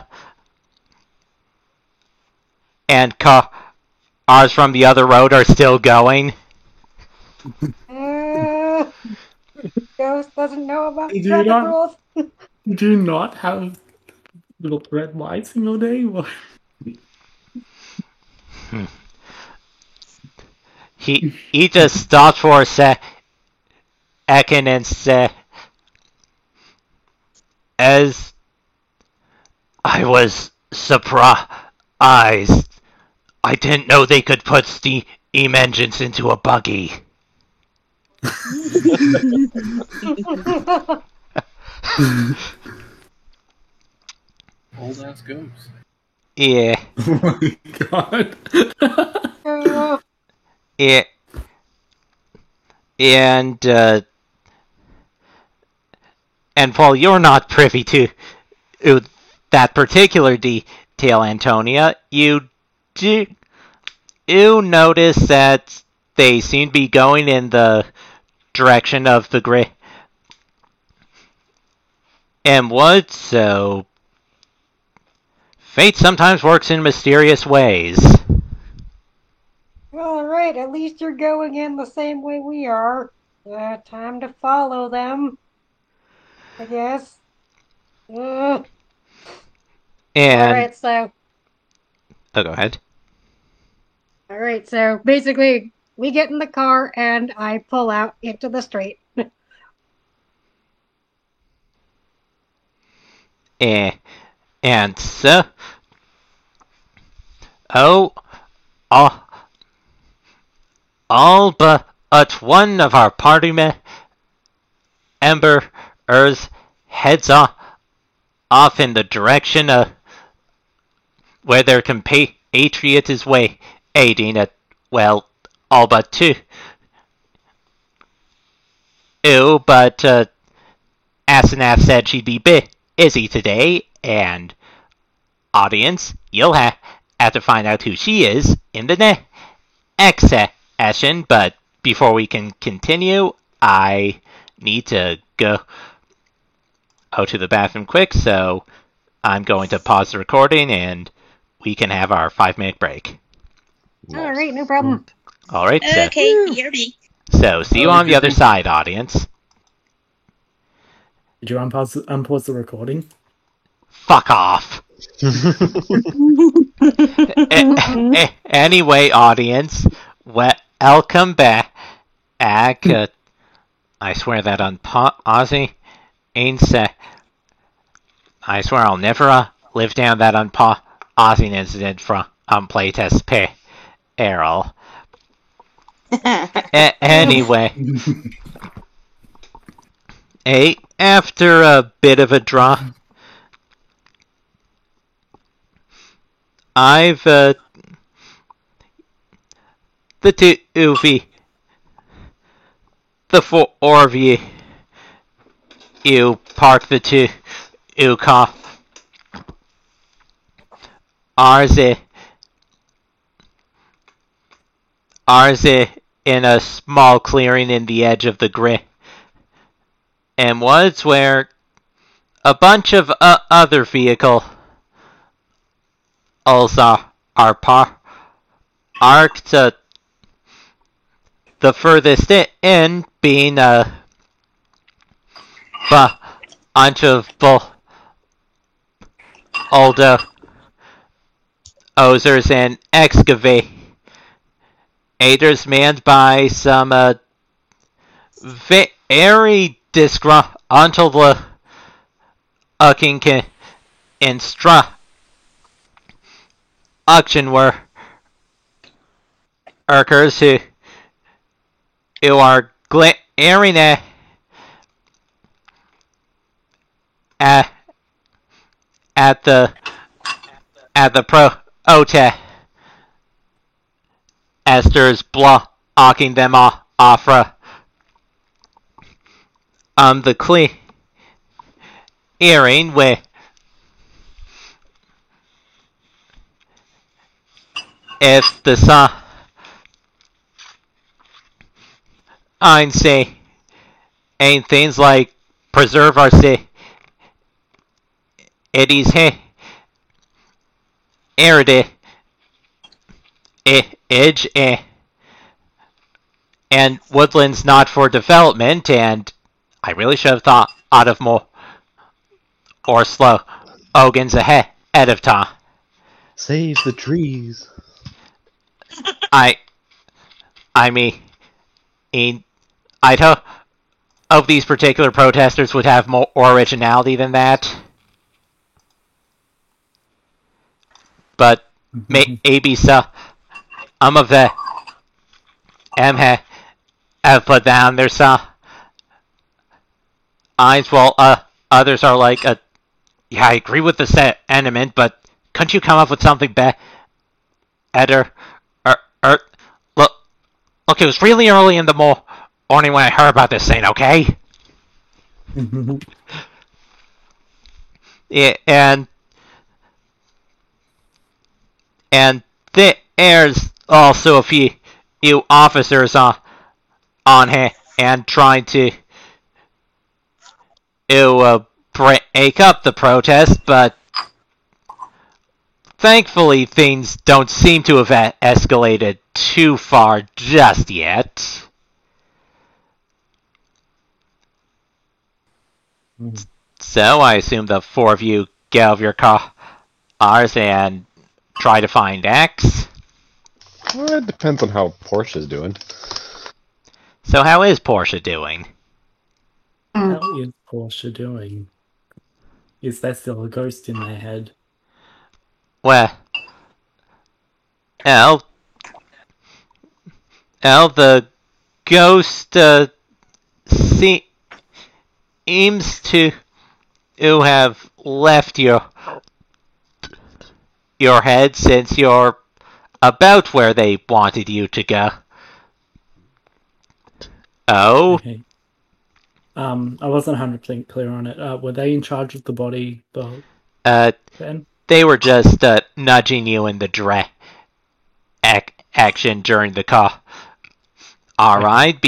cars from the other road are still going. Ghost doesn't know about Do traffic not- rules. Do you not have little red lights in your day? He just stopped for a second and said, as I was surprised, I didn't know they could put steam engines into a buggy. Old ass ghost. Yeah. Oh my god. Yeah. And Paul, you're not privy to that particular detail, Antonia. You notice that they seem to be going in the direction of the Great and Wood, so fate sometimes works in mysterious ways. Alright, at least you're going in the same way we are. Time to follow them, I guess. And Alright, so... oh, go ahead. Alright, so basically, we get in the car and I pull out into the street. And so... all but one of our party members heads off in the direction of where their compatriot is waiting at, well, all but two. But Asenath said she'd be busy today, and audience, you'll have to find out who she is in the next session, but before we can continue, I need to go to the bathroom quick, so I'm going to pause the recording and we can have our 5-minute break. All right, no problem. Alright, so, Okay, you're me. so see you on the other side, audience. Did you unpause the recording? Fuck off! Anyway, audience, welcome back. I swear that on Ozzy ain't said. I swear I'll never live down that unpausing incident from playtest Errol. Anyway, after a bit of a draw, I've the two of the four of you park the two car ours in a small clearing in the edge of the grid and woods where a bunch of other vehicles are parked. The furthest in being a bunch of bulldozers and excavators manned by some very disgruntled looking construction workers who are glaring at the protesters, blocking them off the clearing where if the signs say ain't things like preserve our cities heritage and woodlands not for development, and I really should have thought of more or slogans ahead of time. Save the trees. I mean, I'd hope these particular protesters would have more originality than that. But maybe some of them have put down their signs while others are like, yeah, I agree with the sentiment, but couldn't you come up with something better? Look, it was really early in the morning when I heard about this thing, okay? Yeah, and there's also a few officers on hand trying to break up the protest, but thankfully things don't seem to have escalated too far just yet. So I assume the four of you get out of your cars and try to find X. Well, it depends on how Portia's doing. So how is Portia doing? How is Portia doing? Is there still a ghost in their head? Well, the ghost seems to have left your head since you're about where they wanted you to go. Oh? Okay. I wasn't 100% clear on it. Were they in charge of the body, then? They were just nudging you in the action during the Alright,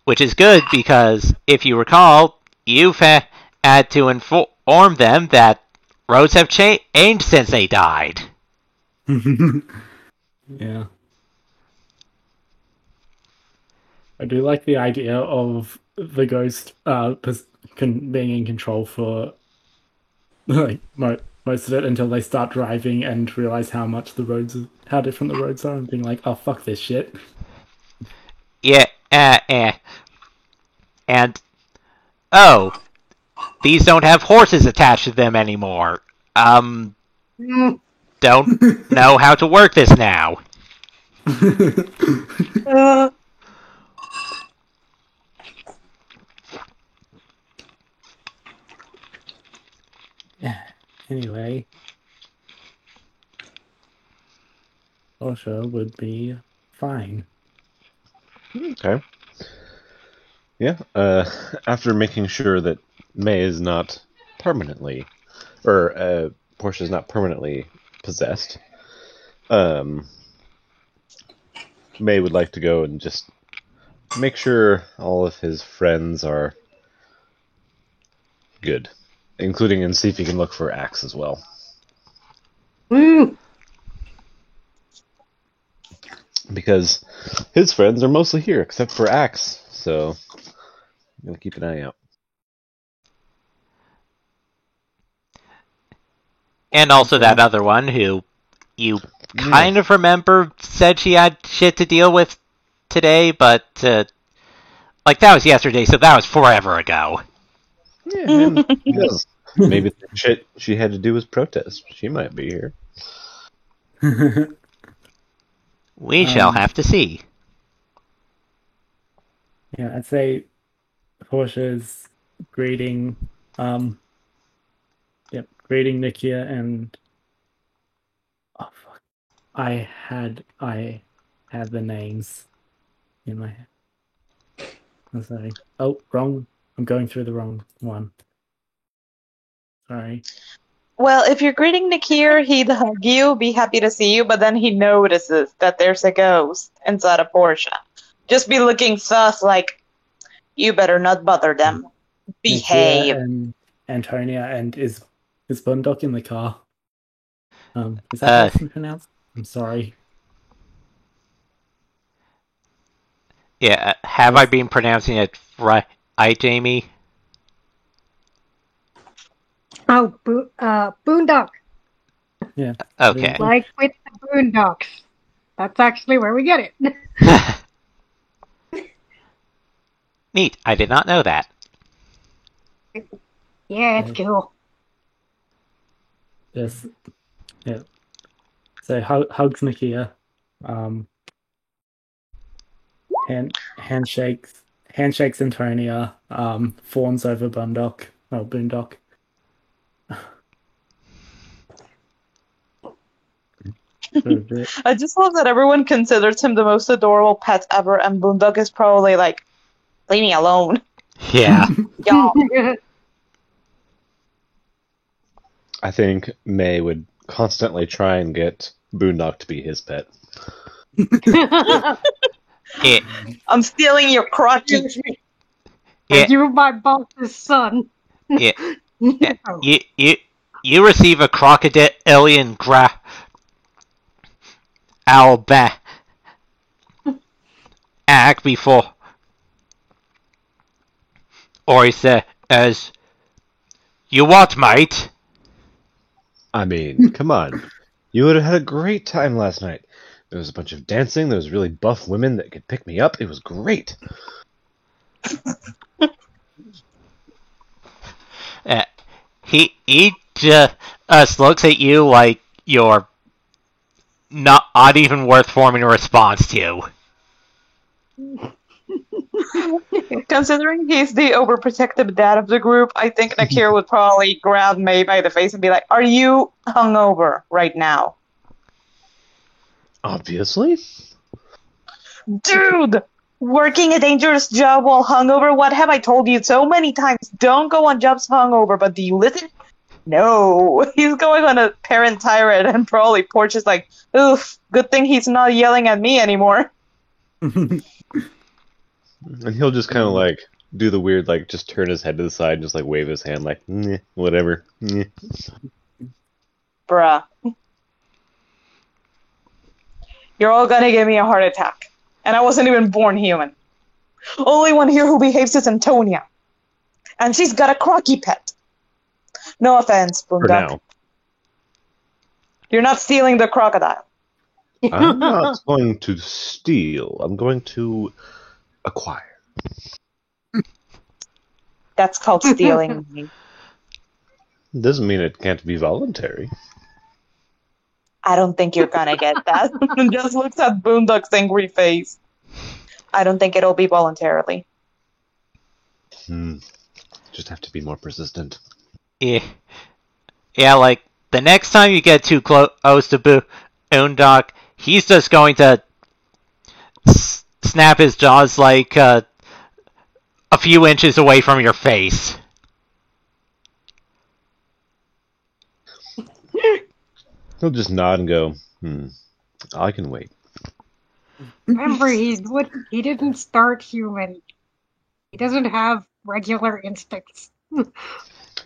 which is good, because if you recall, you've had to inform them that roads have changed since they died. Yeah. I do like the idea of the ghost being in control for like most of it until they start driving and realize how different the roads are, and being like, "Oh, fuck this shit." Yeah, and these don't have horses attached to them anymore. Don't know how to work this now. Anyway, Porsche would be fine. Okay. Yeah. After making sure that May is not permanently, or Portia is not permanently possessed, May would like to go and just make sure all of his friends are good, including and see if he can look for Axe as well. Because his friends are mostly here, except for Axe, so I'm going to keep an eye out. And also that other one who you kind of remember said she had shit to deal with today, but like that was yesterday, so that was forever ago. Yeah, and maybe the shit she had to do was protest. She might be here. We shall have to see. Yeah, I'd say Portia's greeting Nikia and I had the names in my head. I'm sorry. Oh, wrong. I'm going through the wrong one. Sorry. Well, if you're greeting Nikir, he'd hug you, be happy to see you, but then he notices that there's a ghost inside of Portia. Just be looking sus, like, you better not bother them. Behave. Nikia and Antonia, and is Bundock in the car? Is that how it's pronounced? I'm sorry. Yeah, have I been pronouncing it right, Jamie? Oh, Boondock. Yeah. Okay. Like with the Boondocks. That's actually where we get it. Neat. I did not know that. Yeah, it's cool. Yes. Yeah. So hugs Nikia. Handshakes Antonia. Fawns over Boondock. I just love that everyone considers him the most adorable pet ever, and Boondock is probably like, leave me alone. Yeah. Y'all. I think May would constantly try and get Boondock to be his pet. I'm stealing your crotty. Yeah. You're my boss's son. Yeah. You receive a crocodilian act before, or he says, "You what, mate?" I mean, come on. You would have had a great time last night. There was a bunch of dancing, there was really buff women that could pick me up. It was great. He just looks at you like you're not even worth forming a response to. Considering he's the overprotective dad of the group, I think Nakir would probably grab May by the face and be like, are you hungover right now? Obviously. Dude! Working a dangerous job while hungover? What have I told you so many times? Don't go on jobs hungover, but do you listen? No. He's going on a parent tirade, and probably Porch is like, oof, good thing he's not yelling at me anymore. And he'll just kind of like do the weird, like just turn his head to the side and just like wave his hand like, whatever. Bruh. You're all gonna give me a heart attack. And I wasn't even born human. Only one here who behaves is Antonia. And she's got a crocky pet. No offense, For Boondock. now. You're not stealing the crocodile. I'm not going to steal. I'm going to acquire. That's called stealing. Doesn't mean it can't be voluntary. I don't think you're gonna get that. Just looks at Boondock's angry face. I don't think it'll be voluntarily. Just have to be more persistent. Yeah, like the next time you get too close to Boondock, he's just going to snap his jaws like a few inches away from your face. He'll just nod and go, I can wait. Remember, he didn't start human. He doesn't have regular instincts.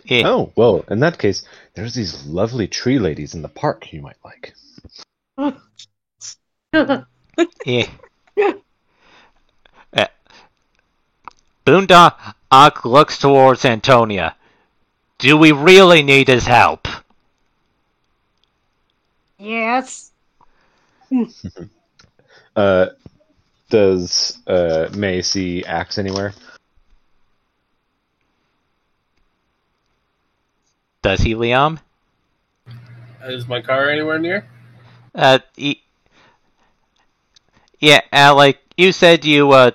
Yeah. Oh, well, in that case, there's these lovely tree ladies in the park you might like. Yeah. Boondock looks towards Antonia. Do we really need his help? Yes. Does May see Axe anywhere? Does he, Liam? Is my car anywhere near? Yeah, like you said, you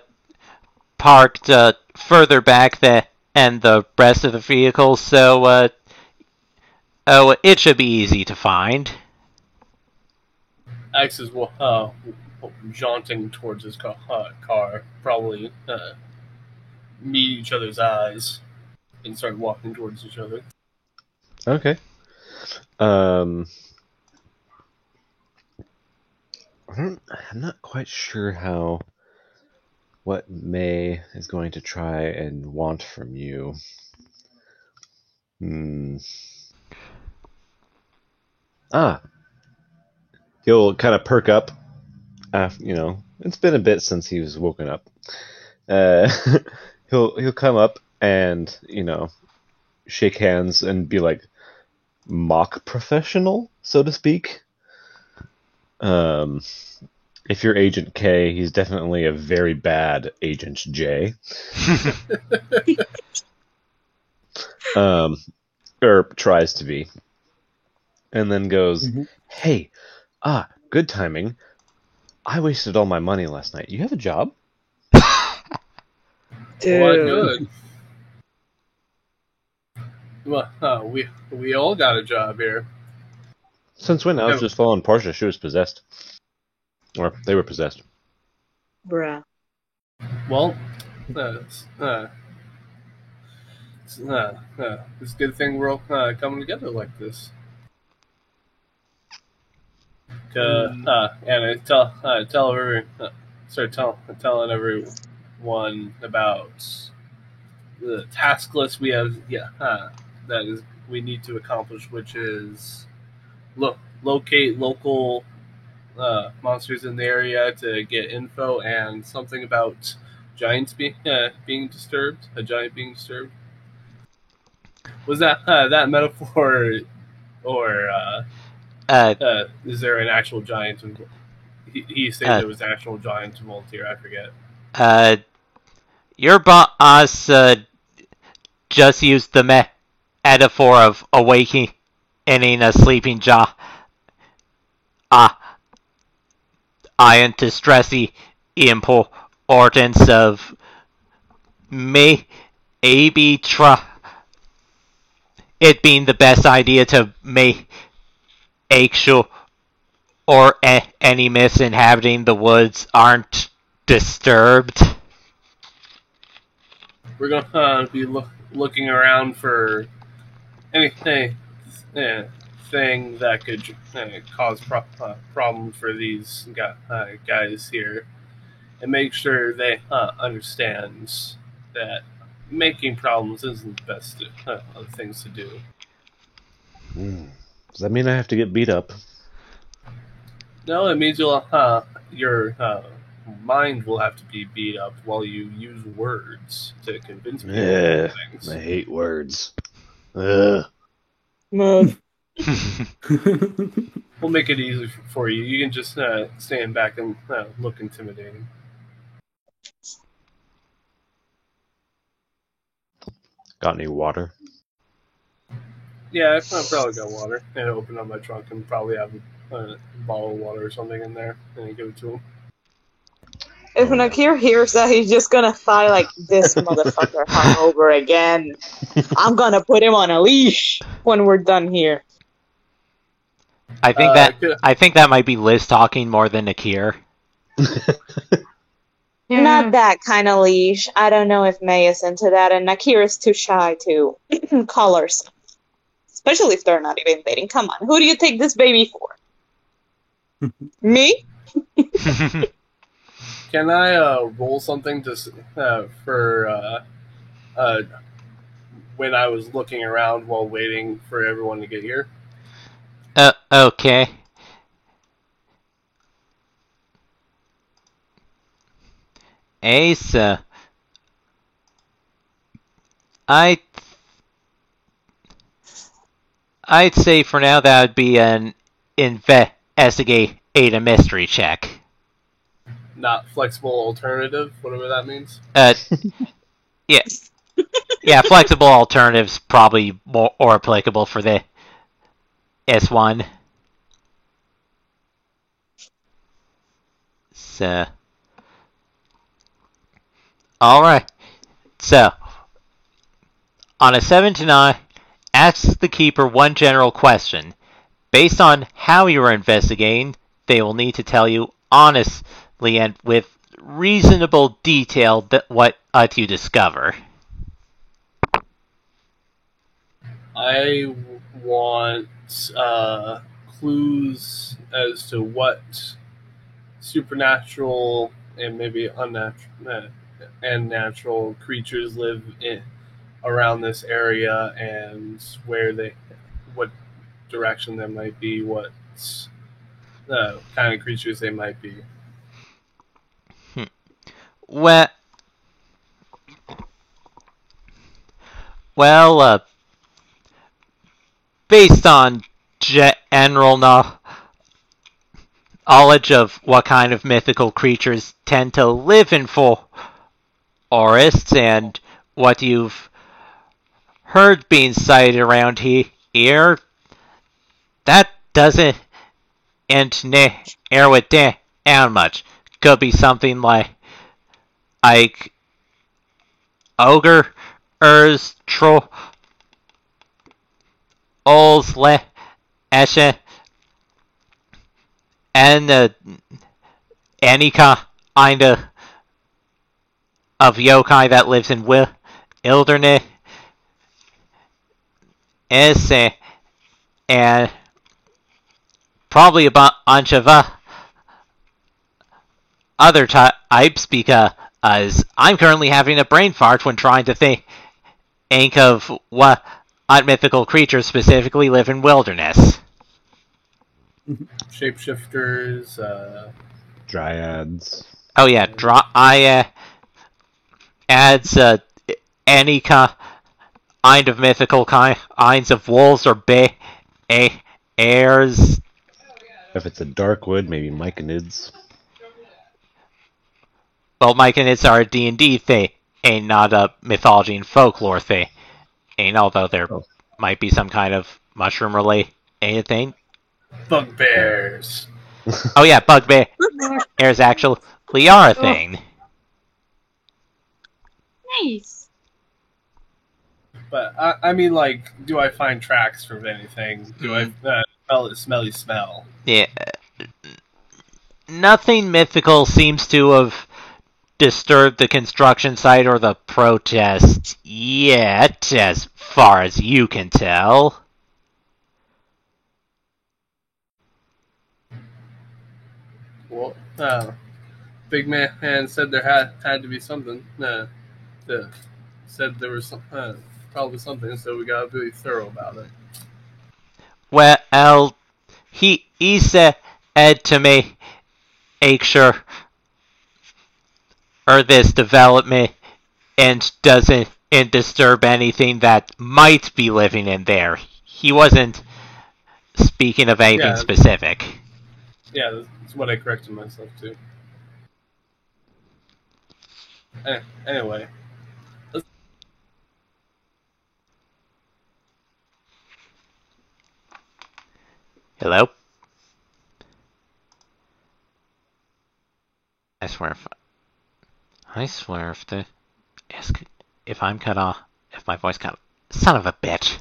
parked further back than the rest of the vehicle, so it should be easy to find. Axe is jaunting towards his car, probably meet each other's eyes, and start walking towards each other. Okay. I'm not quite sure what May is going to try and want from you. He'll kind of perk up. It's been a bit since he was woken up. He'll come up and shake hands and be like mock professional, so to speak. If you're Agent K, he's definitely a very bad Agent J. Or tries to be. And then goes, Hey, good timing. I wasted all my money last night. You have a job? Dude. What good? Well, we all got a job here. Since when? I was just following Portia. She was possessed. Or they were possessed. Bruh. Well, it's a good thing we're all coming together like this. And I telling everyone about the task list we have. That is we need to accomplish, which is locate local monsters in the area to get info, and something about giants being disturbed. A giant being disturbed. Was that that metaphor, or is there an actual giant? He said there was an actual giant involved here. I forget. Your boss just used the metaphor of awakening a sleeping giant. I to stress the importance of maybe try it being the best idea to make sure any myths inhabiting the woods aren't disturbed. We're gonna be looking around for anything thing that could cause problems for these guys here, and make sure they understand that making problems isn't the best of things to do. Does that mean I have to get beat up? No, it means your mind will have to be beat up while you use words to convince people of things. I hate words. Ugh. Move. We'll make it easy for you. You can just stand back and look intimidating. Got any water? Yeah, I've probably got water. And open up my trunk and probably have a bottle of water or something in there, and give it to him. If Nakir hears that, he's just gonna sigh like, this motherfucker hungover again. I'm gonna put him on a leash when we're done here. I think that might be Liz talking more than Nakir. Yeah. Not that kind of leash. I don't know if May is into that, and Nakir is too shy to call her son. Especially if they're not even dating. Come on, who do you take this baby for? Me? Can I roll something to for when I was looking around while waiting for everyone to get here? Okay. Asa. I'd say for now that would be an investigate a mystery check. Not flexible alternative, whatever that means. Yeah. Yeah, flexible alternatives probably more applicable for the S1. So, alright. So, on a 7 to 9, ask the keeper one general question. Based on how you are investigating, they will need to tell you honestly and with reasonable detail what you discover. I want clues as to what supernatural and maybe unnatural and natural creatures live in around this area, and what direction they might be, what kind of creatures they might be. Well, based on general knowledge of what kind of mythical creatures tend to live in forests and what you've heard being sighted around here, that doesn't narrow it down much. Could be something like ogres, trolls, esche, and any kind of yokai that lives in wilderness, and probably a bunch of other types, because I'm currently having a brain fart when trying to think of what mythical creatures specifically live in wilderness. Shapeshifters, Dryads. Oh yeah, adds any kind of mythical kinds of wolves or bears. If it's a dark wood, maybe myconids. Well, myconids are a D&D thing, and not a mythology and folklore thing. And although there might be some kind of mushroom-related thing. Bugbears. Oh yeah, bugbears actually are a thing. Nice. But I mean, like, do I find tracks from anything? Do I smell a smelly smell? Yeah. Nothing mythical seems to have disturbed the construction site or the protest yet, as far as you can tell. Well, Big Man said there had to be something. Said there was probably something, so we got to be thorough about it. Well, he said to me, make sure this development and doesn't disturb anything that might be living in there. He wasn't speaking of anything specific. Yeah, that's what I corrected myself to. Anyway. Hello? I swear if I'm cut off, if my voice cut off, son of a bitch.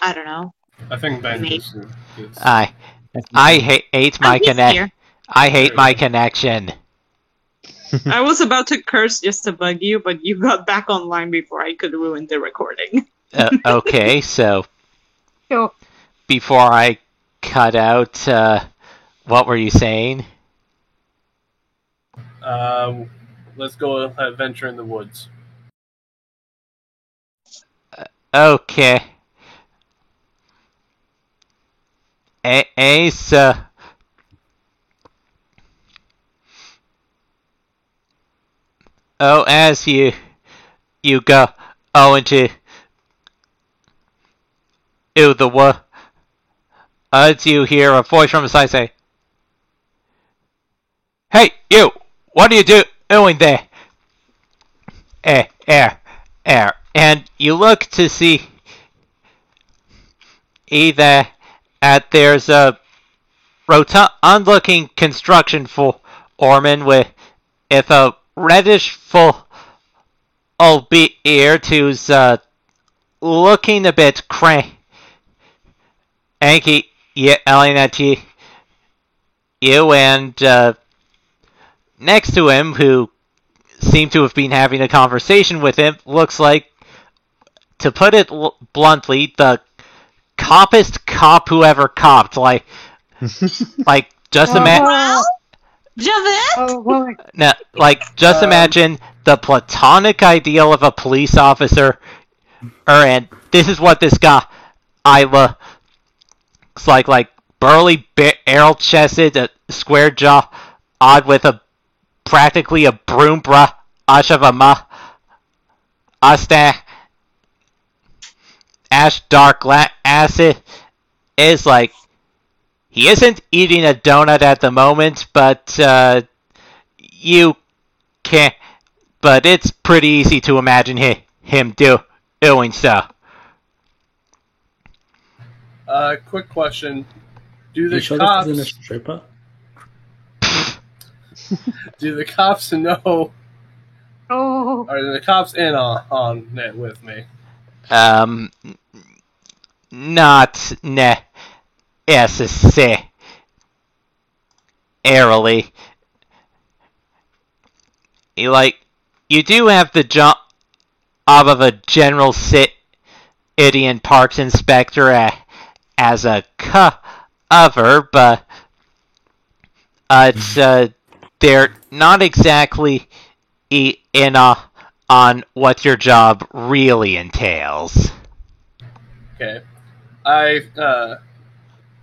I don't know. I think Ben is. I hate my connection. I hate my connection. I was about to curse just to bug you, but you got back online before I could ruin the recording. Okay, so Sure. Before I cut out, what were you saying? Let's go adventure in the woods. Okay. Ace, as you go into the woods, you hear a voice from the side say, "Hey, you! What are you doing there?" And you look to see either there's a rotund-looking construction foreman with a reddish full beard who's looking a bit cranky, yelling at you, and next to him, who seemed to have been having a conversation with him, looks like, to put it bluntly, the coppest cop who ever copped. Like just imagine. Just imagine the platonic ideal of a police officer, and this is what this guy looks like burly, barrel-chested, square jaw, odd with practically a broom brush of a mustache. Ash dark acid is like, he isn't eating a donut at the moment, but you can't. But it's pretty easy to imagine him doing so. Quick question: Do the sure cops? This isn't a stripper? Do the cops know? Oh. Are the cops in on it with me? Not necessarily. You do have the job of a general city and parks inspector as a cover, but they're not exactly in on what your job really entails. Okay. I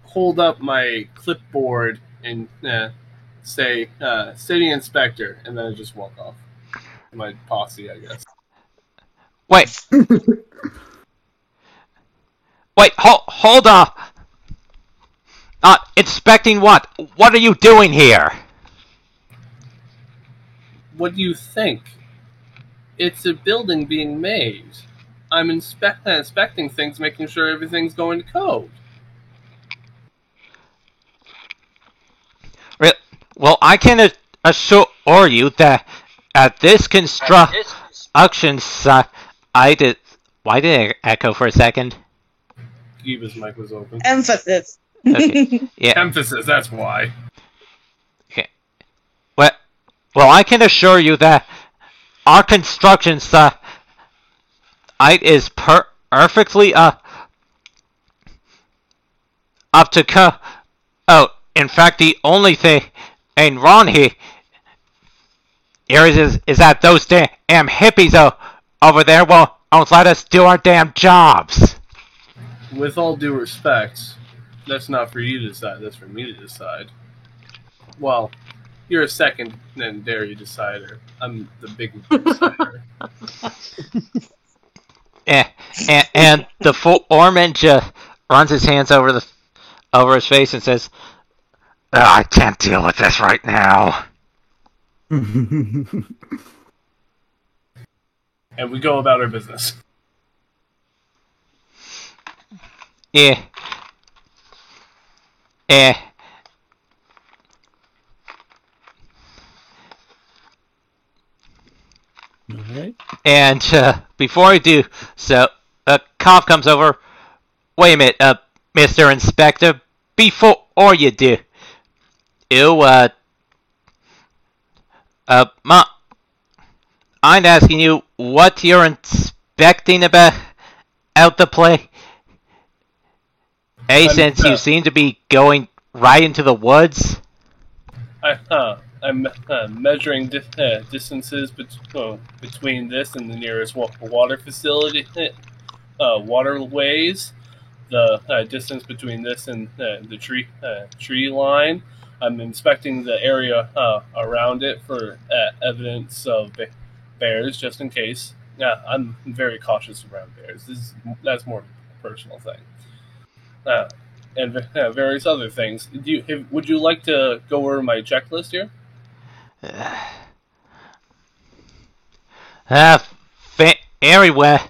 hold up my clipboard and say, city inspector, and then I just walk off. My posse, I guess. Wait, hold on. Inspecting what? What are you doing here? What do you think? It's a building being made. I'm inspecting things, making sure everything's going to code. Well, I can assure you that at this construction site, I did. Why did it echo for a second? Giba's mic was open. Emphasis. Okay. Yeah. Emphasis, that's why. Okay. Well, I can assure you that our construction site is perfectly up to Oh, in fact, the only thing ain't wrong here is that those damn hippies over there won't let us do our damn jobs. With all due respect, that's not for you to decide. That's for me to decide. Well, you're a secondary decider. I'm the big decider. And the foreman just runs his hands over his face and says, I can't deal with this right now. And we go about our business. Yeah. Alright. And before I do so, a cop comes over. Wait a minute, Mr. Inspector. Before you do, I'm asking you what you're inspecting about out the play. Since you seem to be going right into the woods. I'm measuring distances between this and the nearest water facility, waterways. The distance between this and the tree line. I'm inspecting the area around it for evidence of bears, just in case. Yeah, I'm very cautious around bears. That's more of a personal thing. And various other things. Would you like to go over my checklist here? Very well.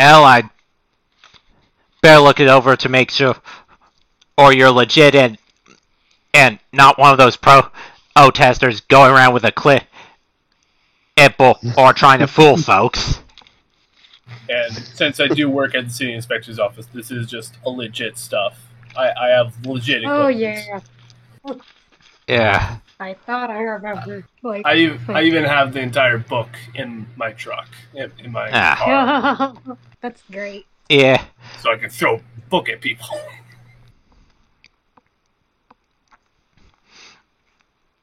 I better look it over to make sure, or you're legit and not one of those protesters going around with a clip or trying to fool folks. And since I do work at the city inspector's office, this is just a legit stuff. I have legit equipment. Oh yeah. Yeah. I thought I remembered. Like, I even have the entire book in my truck, in my car, that's great. Yeah. so I can throw a book at people.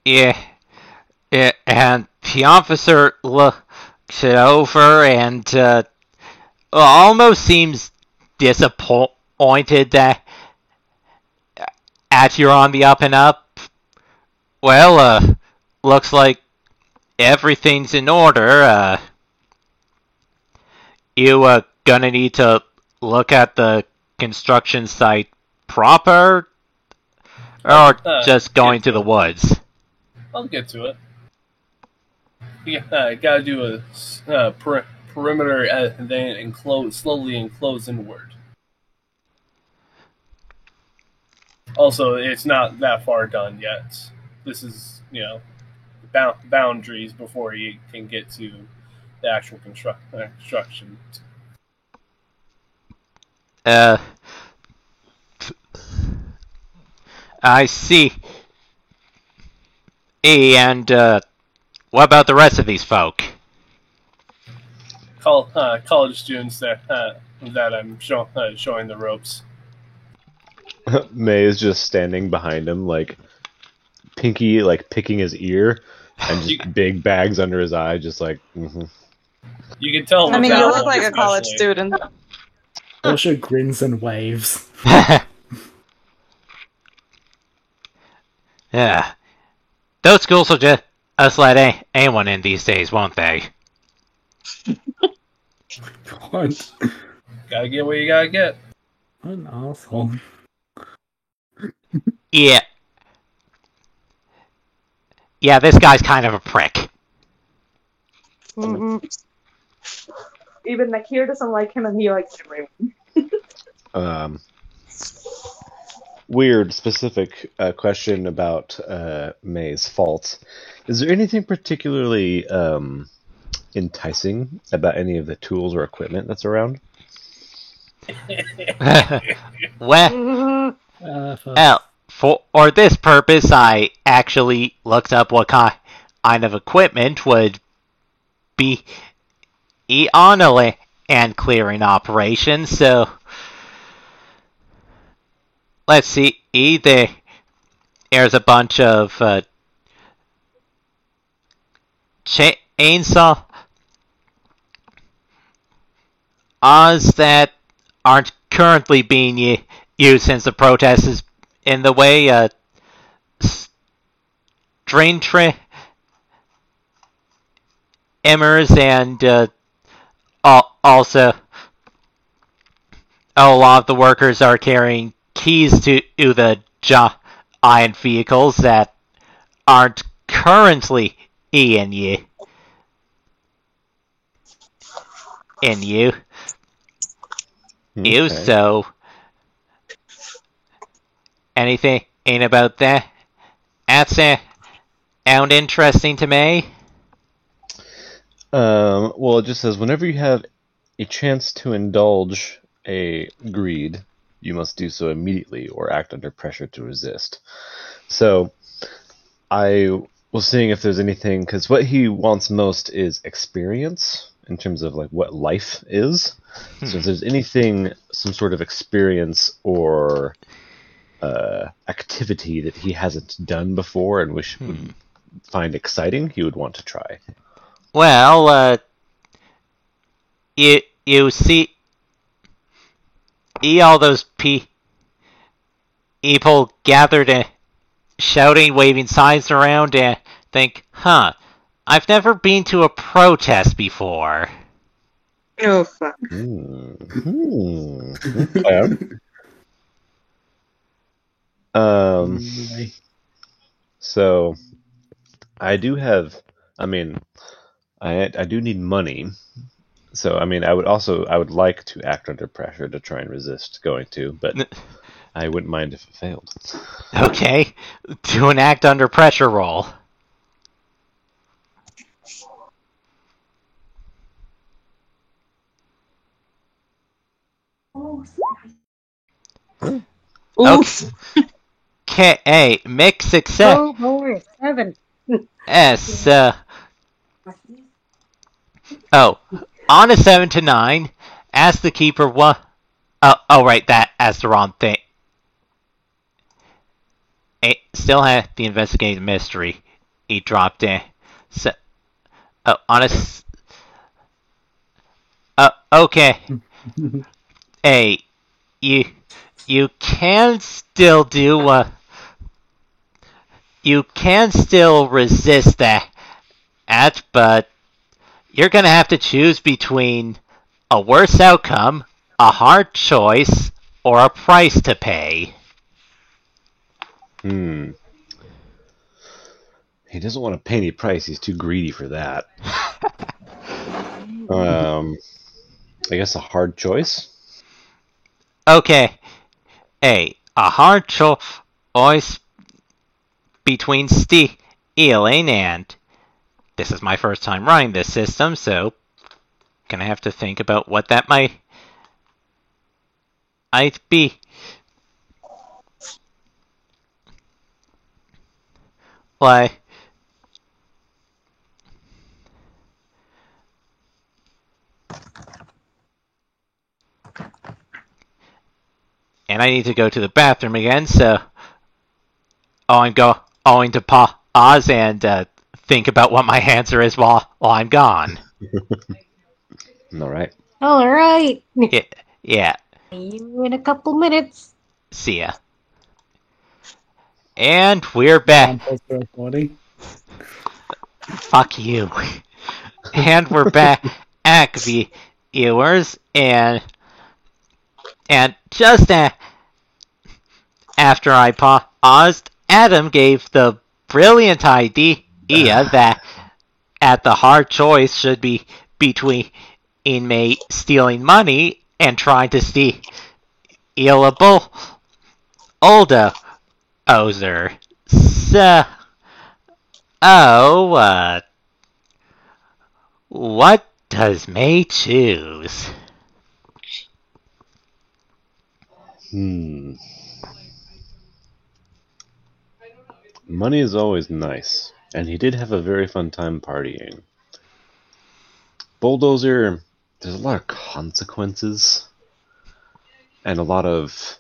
Yeah. And the officer looks it over and almost seems disappointed that at you're on the up and up. Well, looks like everything's in order. You gonna need to look at the construction site proper, or just going to the woods? I'll get to it. Yeah, gotta do a perimeter and then slowly enclose inward. Also, it's not that far done yet. This is, boundaries before you can get to the actual construction. I see. And what about the rest of these folk? College students that I'm showing the ropes. May is just standing behind him, like Pinky, like picking his ear, and just big bags under his eye, just like. Mm-hmm. You can tell. I mean, you look like a college student. Also grins and waves. Yeah. Those schools will just let anyone in these days, won't they? God. Gotta get what you gotta get. What an asshole. Yeah. Yeah, this guy's kind of a prick. Mm-hmm. Even Nakir doesn't like him, and he likes everyone. Weird, specific question about May's faults. Is there anything particularly enticing about any of the tools or equipment that's around? Well, for this purpose, I actually looked up what kind of equipment would be on a land clearing operation, so let's see. There's a bunch of chainsaw that aren't currently being used since the protest is in the way. Drain trimmers and also a lot of the workers are carrying keys to the giant vehicles that aren't currently in use. Okay. So anything about that? That's sound interesting to me. Well, it just says whenever you have a chance to indulge a greed, you must do so immediately or act under pressure to resist. So, I was seeing if there's anything, because what he wants most is experience in terms of like what life is. So if there's anything, some sort of experience or activity that he hasn't done before and would find exciting, he would want to try. Well, you see all those people gathered and shouting, waving signs around, and think, I've never been to a protest before. Oh, fuck. Okay. So I do have, I do need money. So, I would like to act under pressure to try and resist going to, but I wouldn't mind if it failed. Okay, do an act under pressure roll. Oof. Okay, mixed success. Oh boy, 7. S. On a 7 to 9, ask the keeper what. Oh, right, that's the wrong thing. Still had the investigative mystery. He dropped in. So, on a. Okay. Hey, you can still do. You can still resist that, but you're gonna have to choose between a worse outcome, a hard choice, or a price to pay. He doesn't want to pay any price. He's too greedy for that. I guess a hard choice? Okay. A hard choice between stealing and... This is my first time running this system, so... Gonna have to think about what that might be. Why... And I need to go to the bathroom again, so... I'm going to pause and think about what my answer is while I'm gone. Alright. Alright. Yeah. See you in a couple minutes. See ya. And we're back. Fuck you. And we're back, viewers, and just after I paused, Adam gave the brilliant idea that the hard choice should be between inmate stealing money and trying to steal a bulldozer. So, what does May choose? Money is always nice, and he did have a very fun time partying. Bulldozer, there's a lot of consequences and a lot of,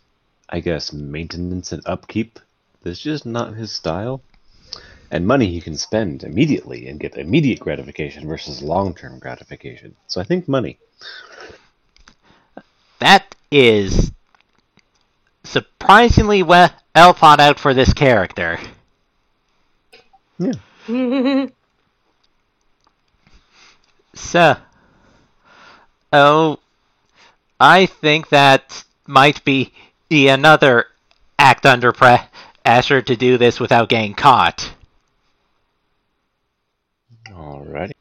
I guess, maintenance and upkeep. That's just not his style. And money he can spend immediately and get immediate gratification versus long-term gratification. So I think money. That is surprisingly well thought out for this character. Yeah. So, I think that might be another act under pressure to do this without getting caught. Alrighty.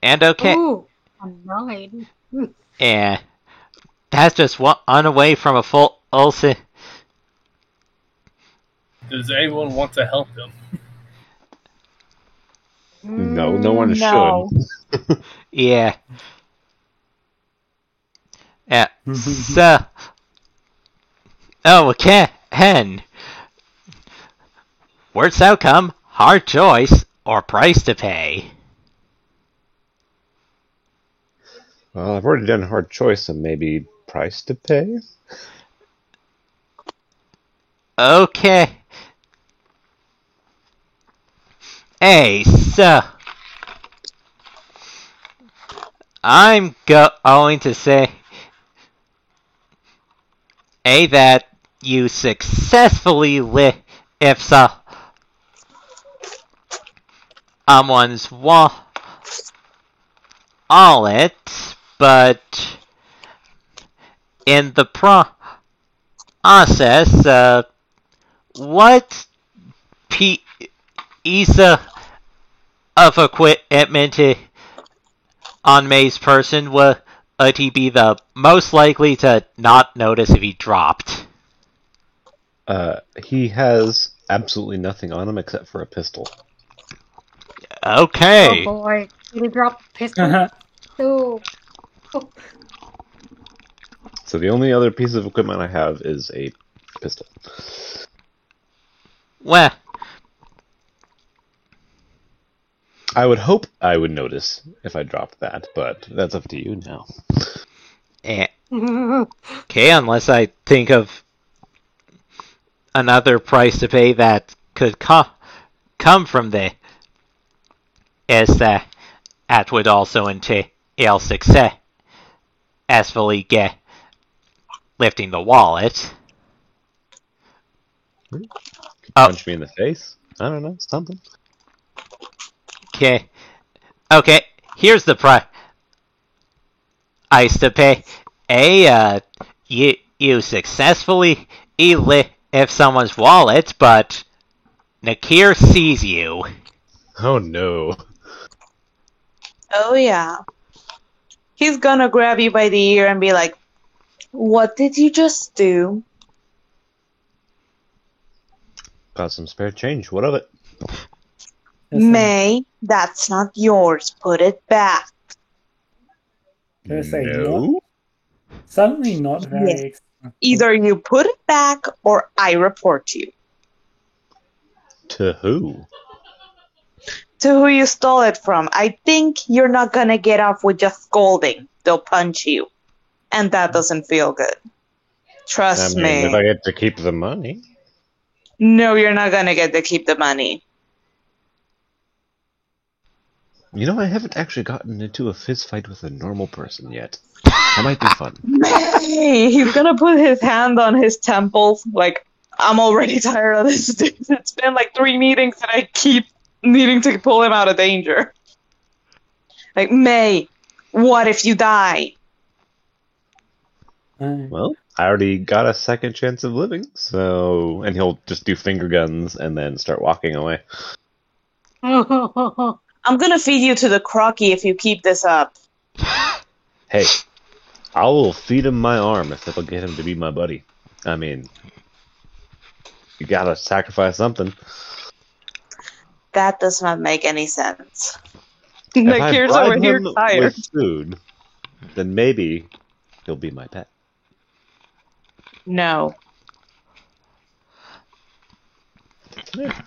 And okay. Ooh, a 9. And that's just one away from a full ulcer. Does anyone want to help him? No, no one No. should. Yeah. Yeah. So. Oh, okay. Hen. Worst outcome, hard choice, or price to pay. Well, I've already done a hard choice, so maybe price to pay? Okay. Hey, so I'm going to say that you successfully lift someone's wallet, but in the process, what piece of equipment on May's person would he be the most likely to not notice if he dropped? He has absolutely nothing on him except for a pistol. Okay. Oh boy, did he drop the pistol? Ooh. Oh. So the only other piece of equipment I have is a pistol. Well, I would hope I would notice if I dropped that, but that's up to you now. Okay, unless I think of another price to pay that could come from the is that would also entail successfully get lifting the wallet. Punch me in the face? I don't know, something. Okay, here's the price to pay. You successfully lift someone's wallet, but Nakir sees you. Oh no. Oh yeah. He's gonna grab you by the ear and be like, "What did you just do?" Got some spare change. What of it? May, that's not yours. Put it back. Gonna say No. Certainly not very. Either you put it back or I report you. To who? To who you stole it from. I think you're not gonna get off with just scolding. They'll punch you. And that doesn't feel good. Trust me. If I get to keep the money. No, you're not gonna get to keep the money. You know, I haven't actually gotten into a fist fight with a normal person yet. That might be fun. May! He's gonna put his hand on his temples. Like, I'm already tired of this dude. It's been like 3 meetings and I keep needing to pull him out of danger. Like, May, what if you die? Well, I already got a second chance of living, so... And he'll just do finger guns and then start walking away. I'm gonna feed you to the crocky if you keep this up. Hey, I will feed him my arm if it'll get him to be my buddy. I mean, you gotta sacrifice something. That does not make any sense. If Like, I here's bribe over here him tired. with food, then maybe he'll be my pet. No. I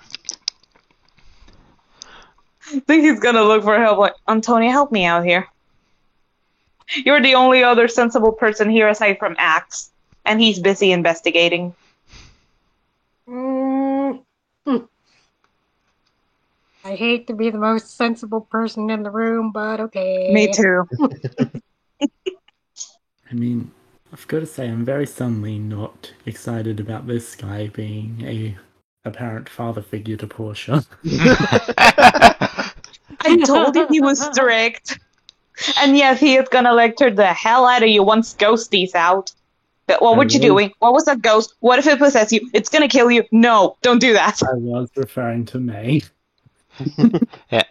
think he's gonna look for help. Like, Antonia, help me out here. You're the only other sensible person here aside from Axe, and he's busy investigating. I hate to be the most sensible person in the room, but okay. Me too. I mean, I've got to say, I'm very suddenly not excited about this guy being a apparent father figure to Portia. I told you he was strict. And yes, he is gonna lecture the hell out of you once Ghosty's out. But what were you doing? What was that ghost? What if it possessed you? It's gonna kill you. No, don't do that. I was referring to May. Yeah.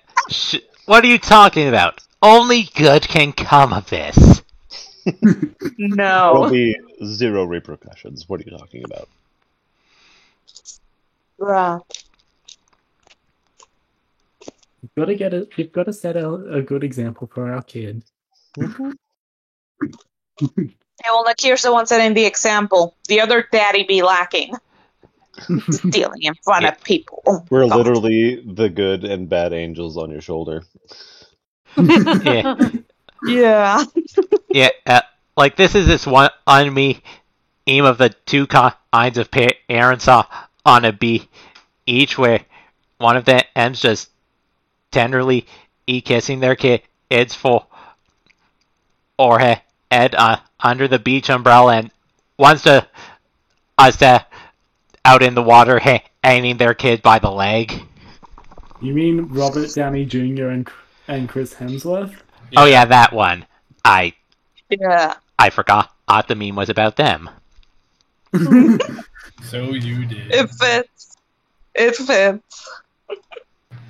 What are you talking about? Only good can come of this. There'll No. be 0 repercussions. What are you talking about? Bruh. You've got to set a good example for our kid. Yeah, well, Nakir's the one setting the example. The other daddy be lacking. Stealing in front of people. Oh, We're God. literally the good and bad angels on your shoulder. Yeah. Yeah. Yeah, like this is this one on me aim of the two kinds of parents on a B, each where one of them ends just tenderly kissing their kids for or head under the beach umbrella and wants to us to out in the water hanging their kid by the leg. You mean Robert Downey Jr. and Chris Hemsworth? Oh yeah, that one. Yeah. I forgot the meme was about them. So you did. It fits. It fits.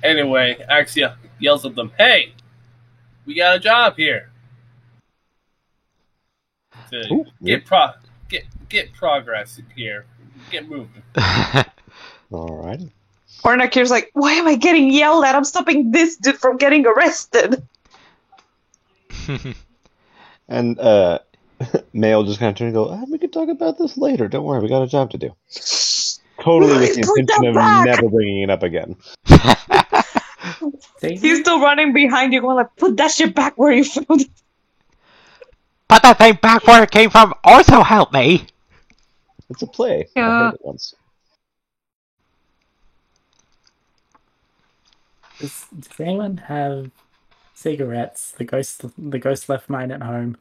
Anyway, Axia yells at them, "Hey, we got a job here. To Ooh, get progress here. Get moving." Alright. Or Nakir's like, why am I getting yelled at? I'm stopping this dude from getting arrested. And Mail just kind of turn and go, we can talk about this later. Don't worry, we got a job to do. Totally with the Put intention that of back. never bringing it up again. He's still running behind you going like, put that shit back where you found it. Put that thing back where it came from. Also help me. It's a play. I Yeah. heard it once. Does anyone have cigarettes? The ghost left mine at home.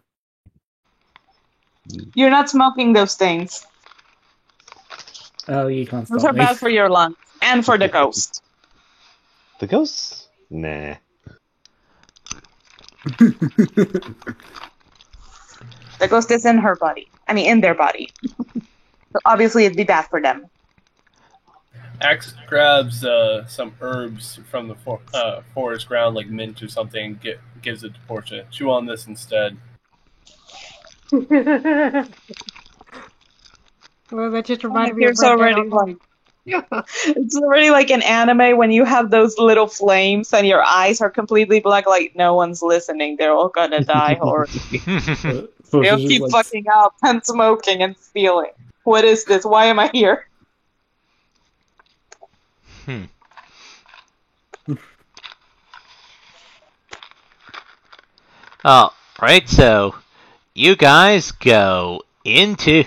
You're not smoking those things. Oh, you can't Those stop are me. bad for your lungs and for the ghost. The ghosts? Nah. The ghost is in her body. I mean, in their body. So obviously, it'd be bad for them. Axe grabs some herbs from the forest ground, like mint or something, gives it to Portia. Chew on this instead. Well, that just reminded me of Here's Red Dead already Online. like it's already like an anime when you have those little flames and your eyes are completely black. Like no one's listening. They're all gonna die horribly. They'll keep fucking up and smoking and stealing. What is this? Why am I here? Alright, so you guys go into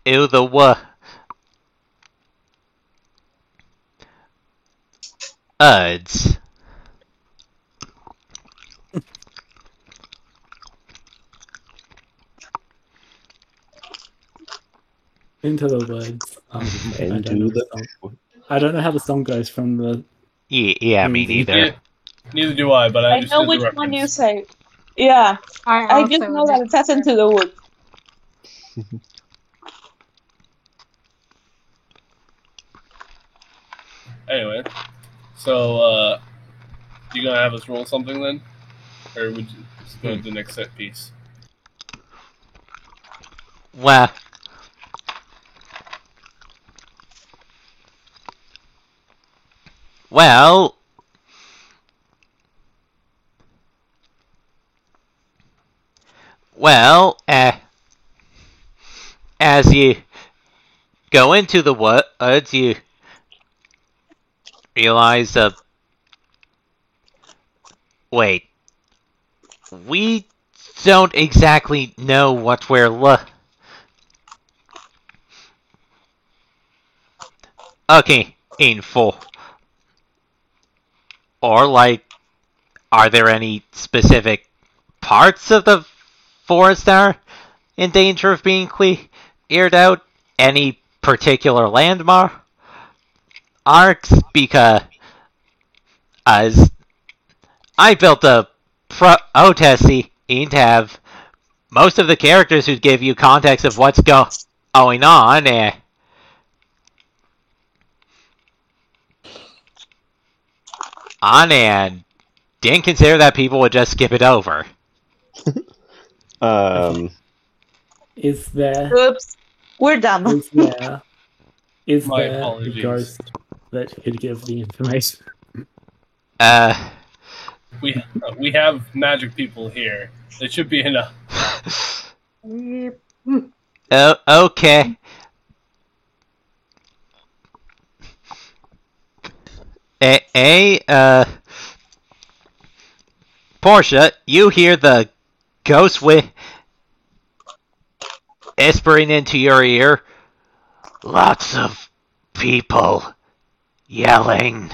the woods. Into the woods. Into I don't know how the song goes from the. Yeah, me neither. Neither do I, but I I understood know which the one you reference. say. Yeah, I just also know that it says into the woods. Anyway, so you gonna have us roll something then, or would you just go to the next set piece? Well, well, well, as you go into the woods, you realize, wait, we don't exactly know what we're looking for. Or, like, are there any specific parts of the forest that are in danger of being cleared out? Any particular landmarks? Because as I built a protest scene to have most of the characters who give you context of what's going on, and didn't consider that people would just skip it over. Is there? Oops. We're done. Is My there a apologies. ghost that could give the information? We have magic people here. It should be enough. Okay. Portia, you hear the ghost whispering into your ear. Lots of people yelling.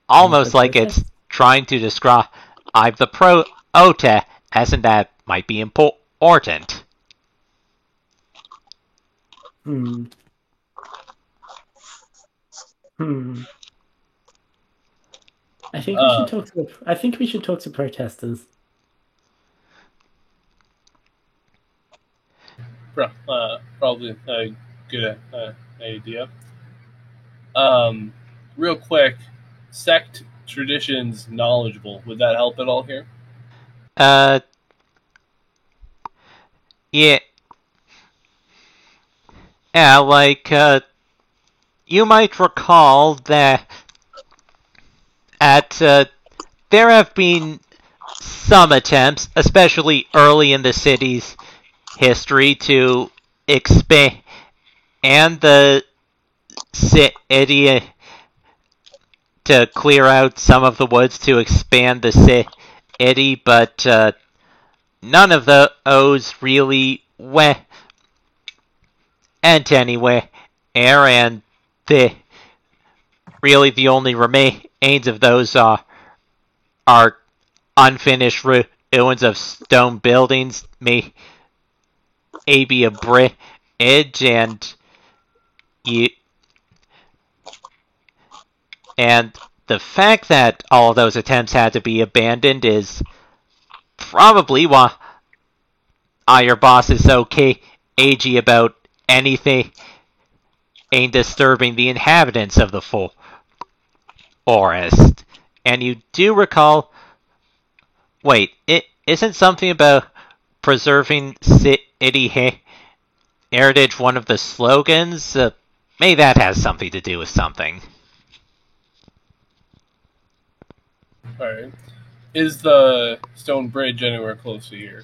Almost like it's trying to describe the protest as in that might be important. I think we should talk to protesters. Probably a good idea. Real quick, sect traditions knowledgeable. Would that help at all here? Yeah. Yeah, like, you might recall that there have been some attempts, especially early in the city's history, to expand the city, to clear out some of the woods to expand the city, but none of those really went anywhere, and the only remains of those are unfinished ruins of stone buildings, maybe a bridge, and the fact that all of those attempts had to be abandoned is probably why your boss is so cagey about anything disturbing the inhabitants of the forest. And you do recall... Wait, it isn't something about preserving city heritage one of the slogans? Maybe that has something to do with something. Alright. Is the stone bridge anywhere close to here?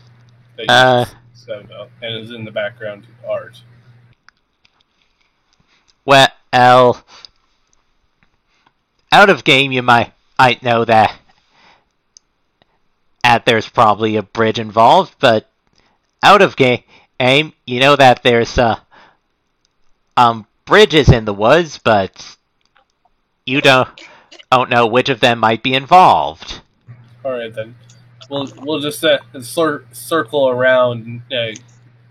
That you set up and is in the background art. Well, out of game you might know that there's probably a bridge involved, but out of game, you know that there's bridges in the woods, but you don't know which of them might be involved. Alright then. We'll just circle around and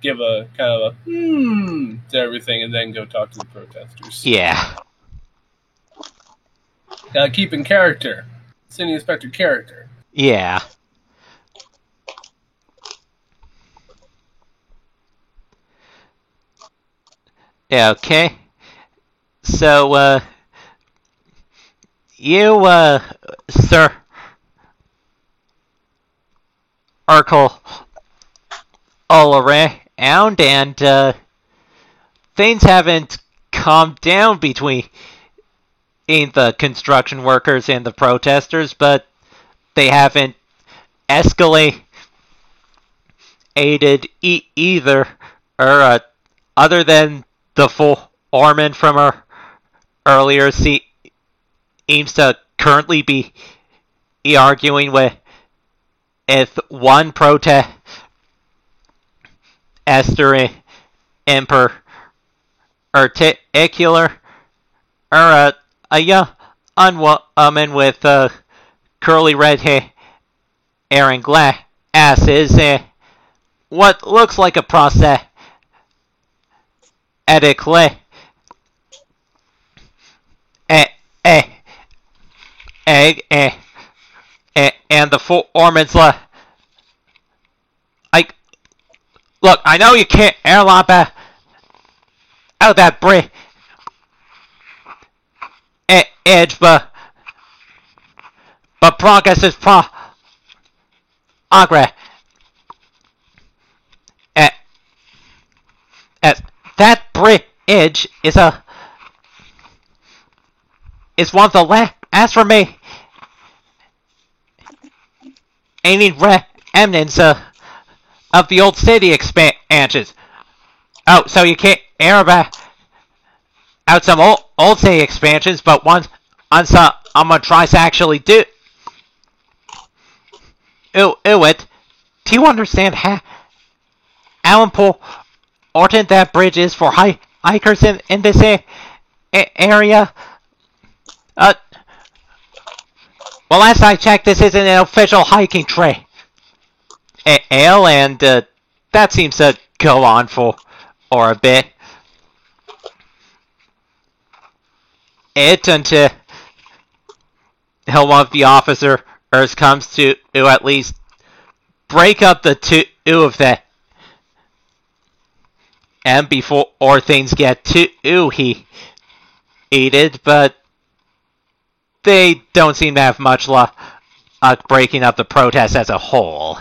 give a kind of a to everything and then go talk to the protesters. Yeah. Gotta keep in character. City Inspector character. Yeah. Yeah, okay. So, you, sir, Urkel all around, and, things haven't calmed down between the construction workers and the protesters, but they haven't escalated aided either, other than the full Orman from her earlier seems to currently be arguing with if one protester in particular, or a young woman with curly red hair and glasses, what looks like a prosthetic leg, egg, and the foreman's look, I know you can't airlock out that bridge edge, but progress is progress. That bridge is one of the last for me. Any remnants of the old city expansions. Oh, so you can't air about out some old city expansions, but once I'm gonna try to actually do it. Do you understand how important that bridge is for hikers in this area? Well, last I checked, this isn't an official hiking trail. And that seems to go on for a bit. Until one of the officers comes to at least break up the two of them. And before things get too heated, but they don't seem to have much luck breaking up the protest as a whole.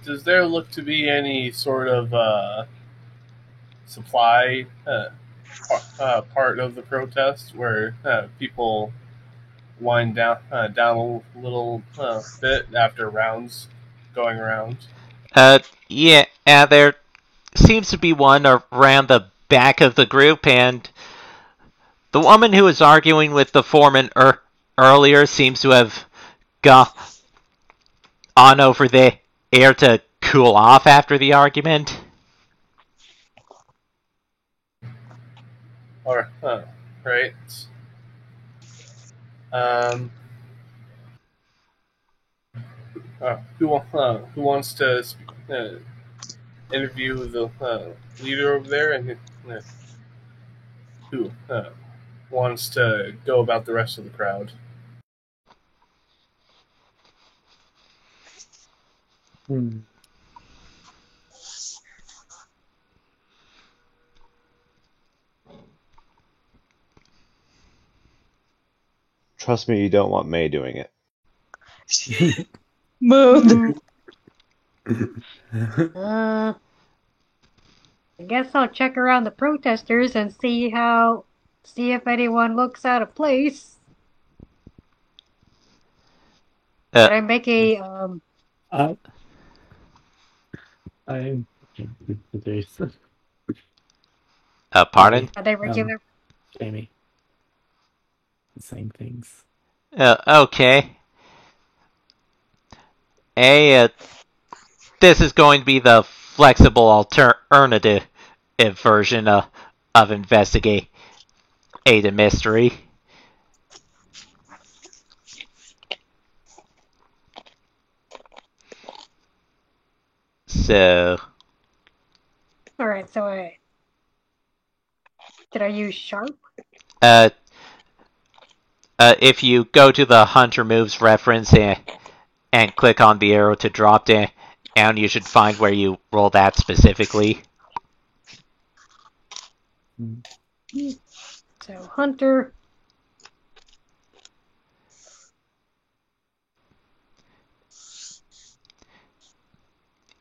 Does there look to be any sort of supply part of the protest where people wind down a little bit after rounds going around? Yeah, there seems to be one around the back of the group, and the woman who was arguing with the foreman earlier seems to have gone on over there to cool off after the argument. Or, right. Who wants to interview the leader over there, and who wants to go about the rest of the crowd? Trust me, you don't want May doing it. Mood. I guess I'll check around the protesters and see if anyone looks out of place. Did I make a I'm Pardon? Are they regular? Jamie. The same things. Okay. This is going to be the flexible alternative version of investigate a mystery. So. Alright, so did I use sharp? If you go to the Hunter Moves reference and click on the arrow to drop down, you should find where you roll that specifically. So Hunter.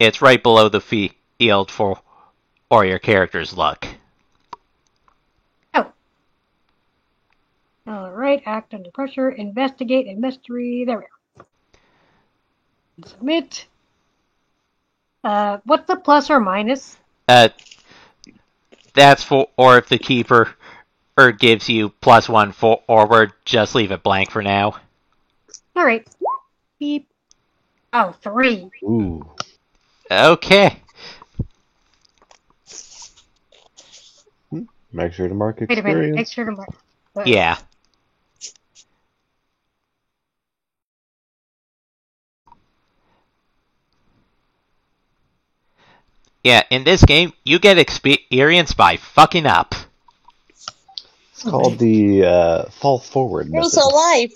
It's right below the field for your character's luck. Alright, act under pressure, investigate a mystery. There we go. Submit. What's the plus or minus? That's for, or if the keeper gives you +1 forward, just leave it blank for now. Alright. Beep. Oh, 3. Ooh. Okay. Make sure to mark Wait a minute, experience. make sure to mark. Yeah. Yeah, in this game, you get experience by fucking up. It's called the fall forward Rules method. of life.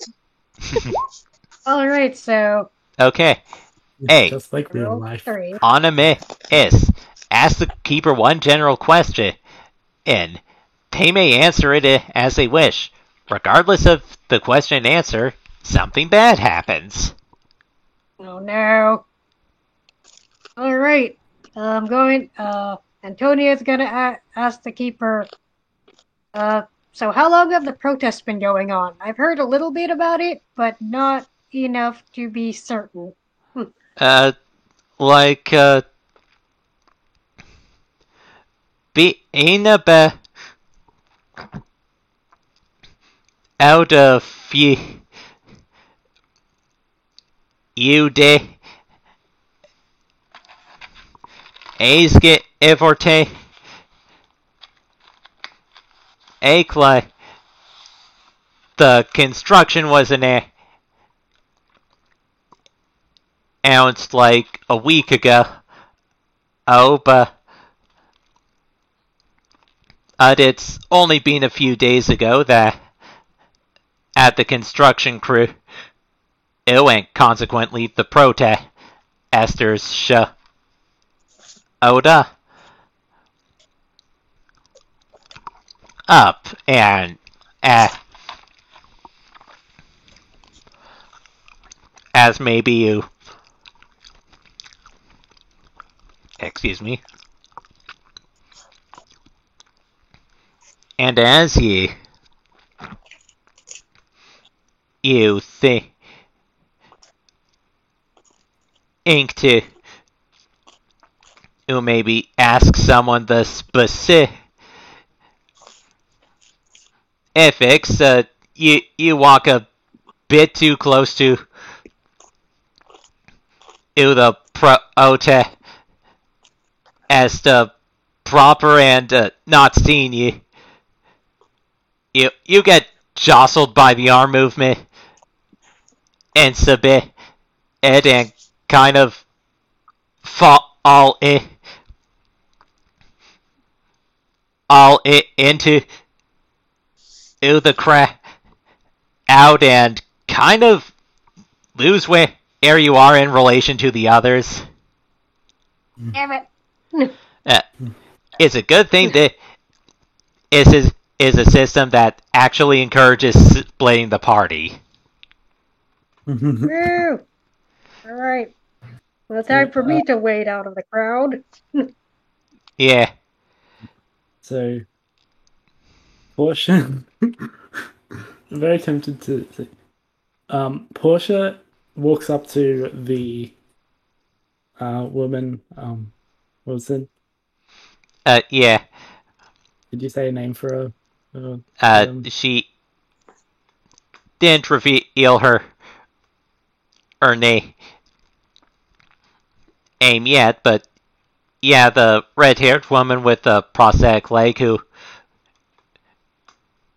Alright, so Okay. Hey, Just like real roll life. 3. Anime is ask the keeper one general question, and they may answer it as they wish. Regardless of the question and answer, something bad happens. Oh no. Alright. I'm going, Antonia's gonna ask the keeper, so how long have the protests been going on? I've heard a little bit about it, but not enough to be certain. Being about out of few days get evorte like the construction was announced like a week ago. Oh, but it's only been a few days ago that at the construction crew, and consequently the protesters showed up, and as maybe you, excuse me, and as you think to maybe ask someone the specifics, you walk a bit too close to the protest as the proper and not seeing you. You get jostled by the arm movement and submit it and kind of fall into the crowd and kind of lose where you are in relation to the others. Damn it. It's a good thing that is a system that actually encourages splitting the party. Woo! Alright. Well, time for me to wade out of the crowd. Yeah. So, Portia, I'm very tempted to say. Portia walks up to the woman. What was it? Yeah. Did you say a name for her? She didn't reveal her name yet, but yeah, the red-haired woman with the prosthetic leg who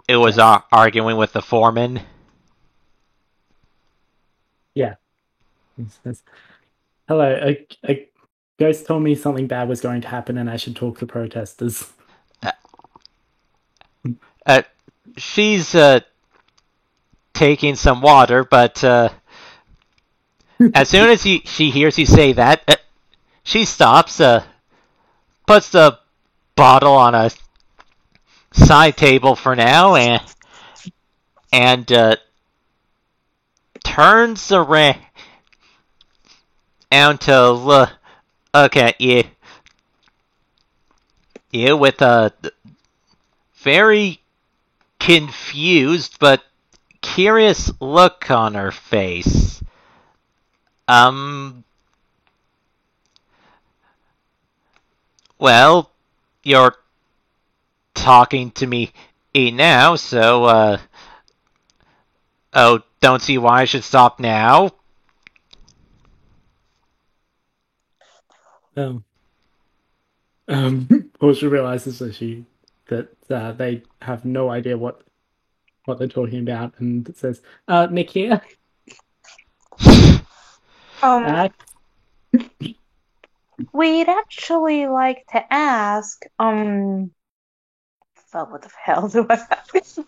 was arguing with the foreman. Yeah. Hello, a ghost told me something bad was going to happen and I should talk to protesters. She's taking some water, but as soon as she hears you say that, she stops, puts the bottle on a side table for now, and turns around to look at you with a very confused but curious look on her face. Well, you're talking to me now, so, oh, don't see why I should stop now? Portia realizes that they have no idea what they're talking about, and says, Nick here. We'd actually like to ask, so what the hell do I ask?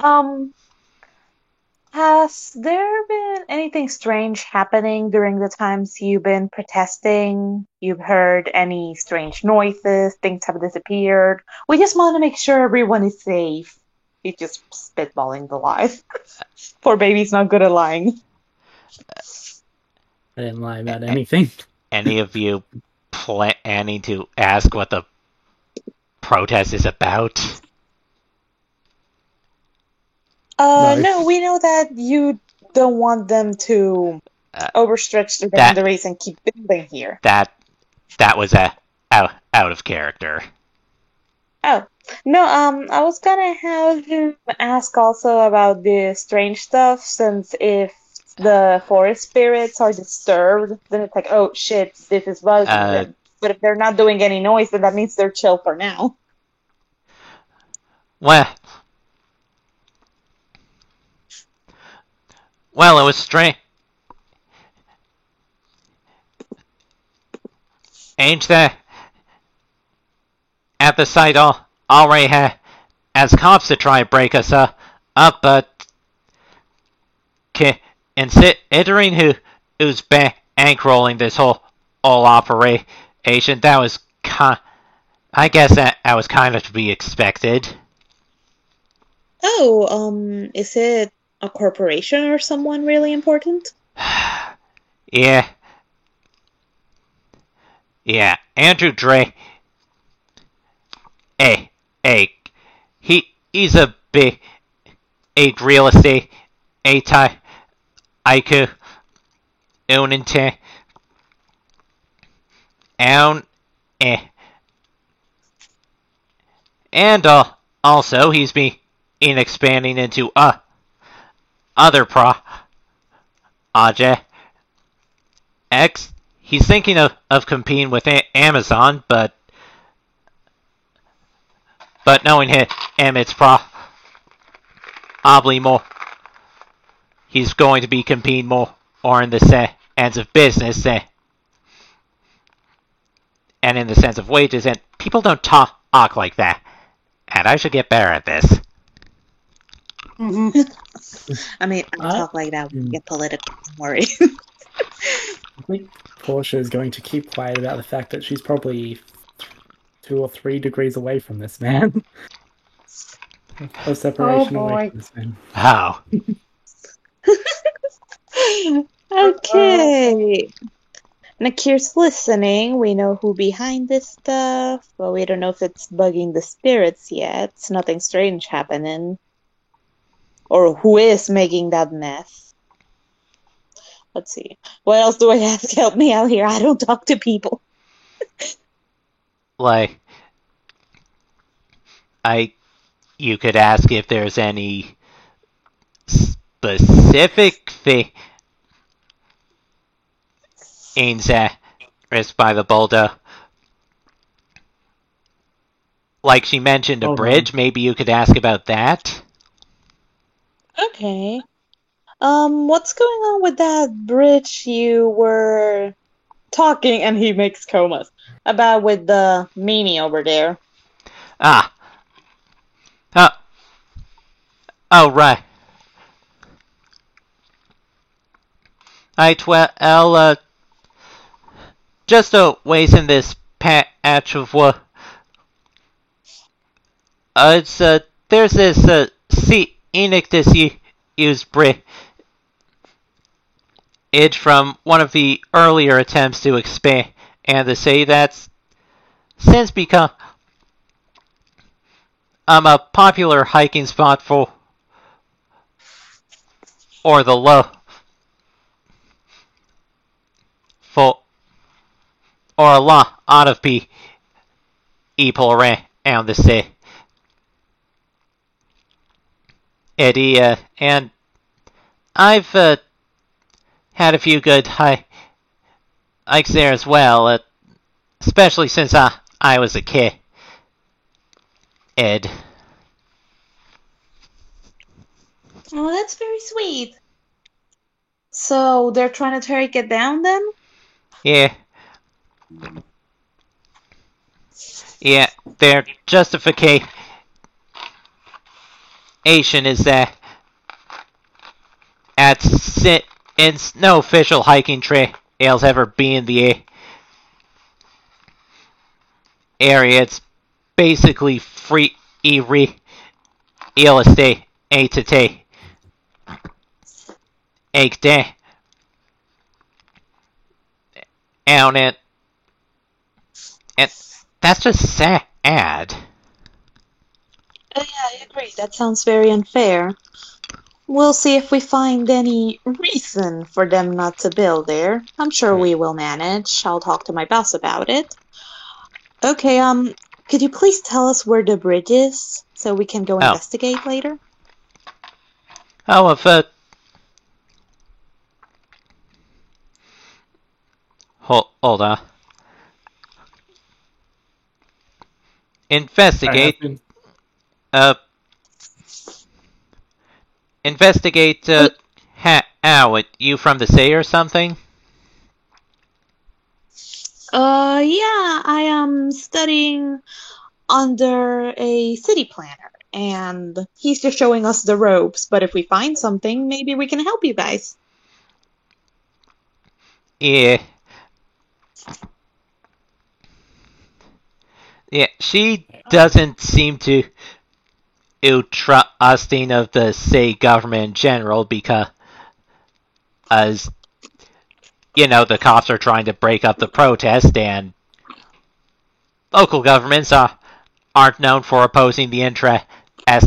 Has there been anything strange happening during the times you've been protesting? You've heard any strange noises? Things have disappeared? We just want to make sure everyone is safe. He's just spitballing the lies. Poor baby's not good at lying. I didn't lie about anything. Any of you planning to ask what the protest is about? No, we know that you don't want them to overstretch the boundaries and keep building here. That was out of character. Oh, no, I was gonna have him ask also about the strange stuff, since if the forest spirits are disturbed, then it's like, oh shit, this is bugging them. But if they're not doing any noise, then that means they're chill for now. Well, it was strange. Ain't that at the site already has cops to try and break us up, but considering who's bankrolling this whole operation, that was I guess that was kind of to be expected. Oh, is it a corporation or someone really important? Yeah, Andrew Dre. He's a big real estate tycoon in town. And also he's been expanding into other projects. He's thinking of competing with Amazon, but knowing him, it's probably more. He's going to be competing more in the sense of business and in the sense of wages, and people don't talk like that. And I should get better at this. Mm-hmm. I mean, I talk like that when we get political, don't worry. I think Portia is going to keep quiet about the fact that she's probably 2 or 3 degrees away from this man. A separation away from this man. How? Okay. Nakir's listening. We know who behind this stuff, but we don't know if it's bugging the spirits yet. It's nothing strange happening. Or who is making that mess. Let's see. What else do I have to help me out here? I don't talk to people. You could ask if there's any specific things at risk by the boulder. Like she mentioned a bridge, maybe you could ask about that. Okay. What's going on with that bridge you were talking, and he makes comas, about with the meanie over there? Oh, right. Well, just a ways in this patch of wood. There's this, scenic disused bridge from one of the earlier attempts to expand, and the city that's since become a popular hiking spot for or the low for or a lot of people around the city. Eddie, and I've had a few good hikes there as well, especially since I was a kid. Ed. Oh, that's very sweet. So they're trying to take it down then? Yeah. Yeah, their justification is that since no official hiking trails ever be in the area, it's basically free real estate to take down, and that's just sad. Oh yeah, I agree. That sounds very unfair. We'll see if we find any reason for them not to build there. I'm sure we will manage. I'll talk to my boss about it. Okay, could you please tell us where the bridge is so we can go investigate later? Oh, if hold on. Investigate. Investigate. How? You from the city or something? Yeah, I am studying under a city planner, and he's just showing us the ropes. But if we find something, maybe we can help you guys. Yeah. Yeah, she doesn't seem to trusting of the city government in general because, as you know, the cops are trying to break up the protest, and local governments aren't known for opposing the interests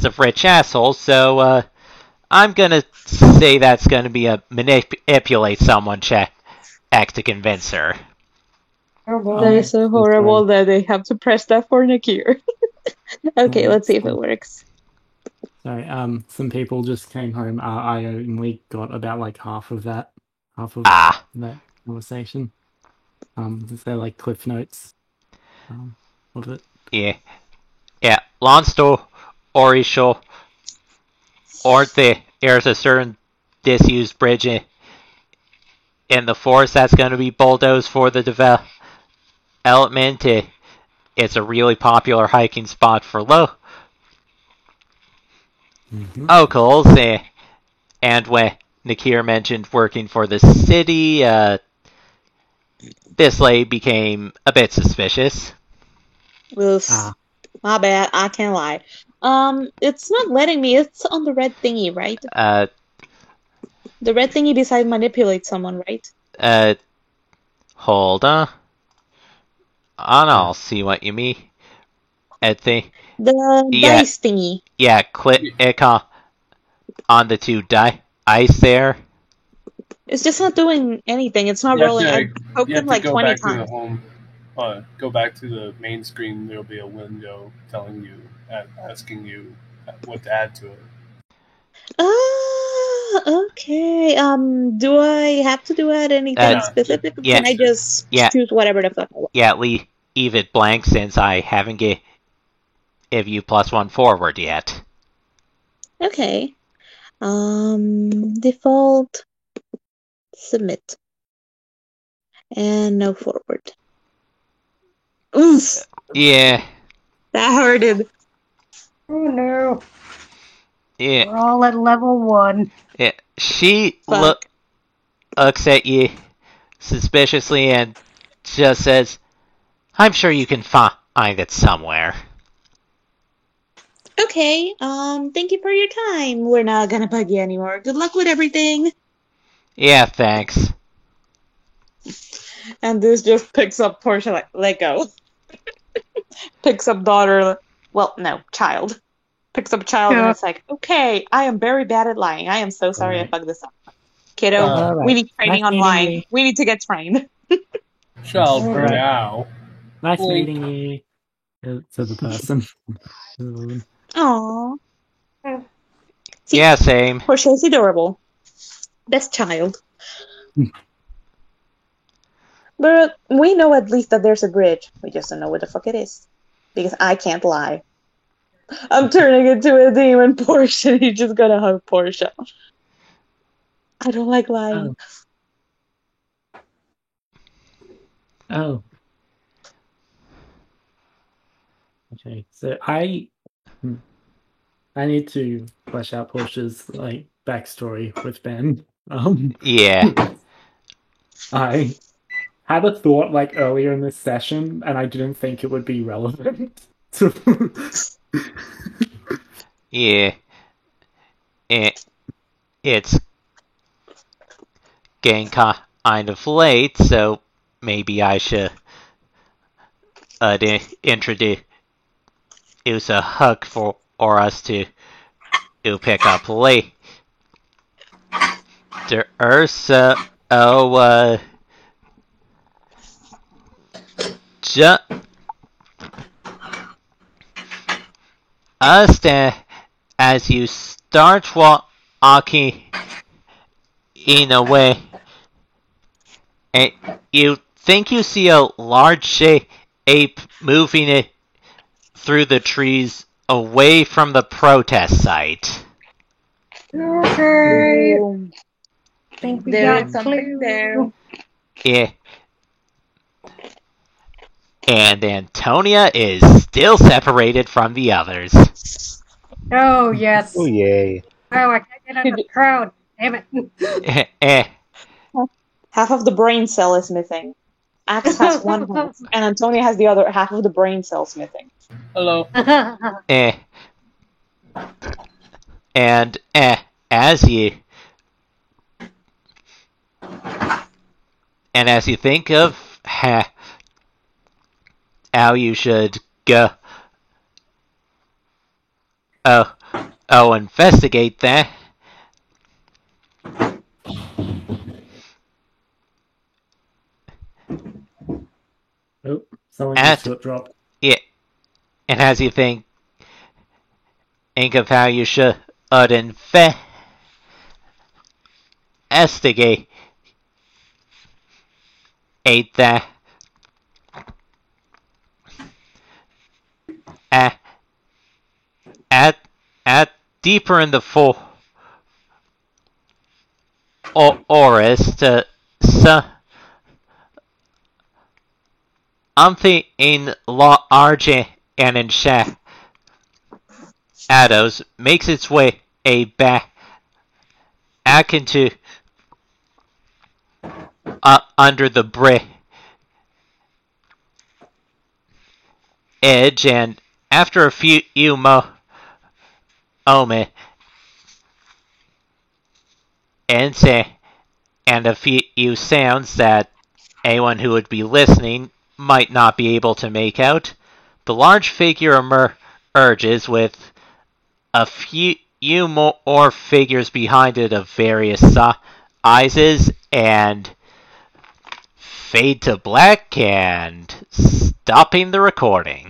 of rich assholes. So, I'm gonna say that's gonna be a manipulate someone check to convince her. That is so horrible that they have to press that for Nakir. Okay, let's see if it works. Sorry, some people just came home. I only got about like half of that conversation. Is there like cliff notes of it? Yeah. Long story short, there's a certain disused bridge in the forest that's going to be bulldozed for the development. It's a really popular hiking spot for locals, and when Nakir mentioned working for the city, this lady became a bit suspicious. Oof. My bad, I can't lie. It's not letting me, it's on the red thingy, right? The red thingy beside manipulate someone, right? Hold on. I'll see what you mean. The dice thingy. Yeah, click on the two dice there. It's just not doing anything. It's not rolling. I poked it like 20 times. Go back to the main screen. There'll be a window telling you, asking you what to add to it. Okay. Do I have to do anything specific? Yeah, Can I just choose whatever the fuck I want? Yeah, leave it blank since I haven't give you +1 forward yet. Okay. Default. Submit. And no forward. Oof. Yeah. That hurted. Oh no. Yeah. We're all at level 1. Yeah. She looks at you suspiciously and just says, I'm sure you can find it somewhere. Okay, thank you for your time. We're not gonna bug you anymore. Good luck with everything. Yeah, thanks. And this just picks up Portia like, let go. Picks up daughter, well, no, child. Picks up a child and Yeah. it's like, okay, I am very bad at lying. I am so sorry I Alright. fucked this up. Kiddo, Alright. we need training Nice on meeting lying. you. We need to get trained. Child Alright. now. Nice Wink. meeting you. To the person. Aww. See, Yeah, same. Portia's adorable. Best child. But we know at least that there's a bridge. We just don't know where the fuck it is. Because I can't lie. I'm turning into a demon, Portia. You just gotta hug Portia. I don't like lying. Oh. Okay, so I need to flesh out Portia's like backstory with Ben. Yeah. I had a thought like earlier in this session, and I didn't think it would be relevant. Yeah. It's getting kind of late, so maybe I should introduce a hook for us to pick up later. So, as you start walking in a way, and you think you see a large ape moving it through the trees away from the protest site. Okay. Ooh, Think we there got is something clue. there. Yeah. And Antonia is still separated from the others. Oh, yes. Oh yay! Oh, I can't get under the crowd. Damn it. Half of the brain cell is missing. Axe has one half, and Antonia has the other half of the brain cells missing. Hello. And as you think of how you should go investigate that, Oh, someone just foot dropped. yeah, and as you think of how you should investigate that. At deeper in the forest, something in large and in shadows makes its way back into under the bridge edge, and after a few moments and a few sounds that anyone who would be listening might not be able to make out, the large figure emerges with a few more figures behind it of various sizes, and fade to black and stopping the recording.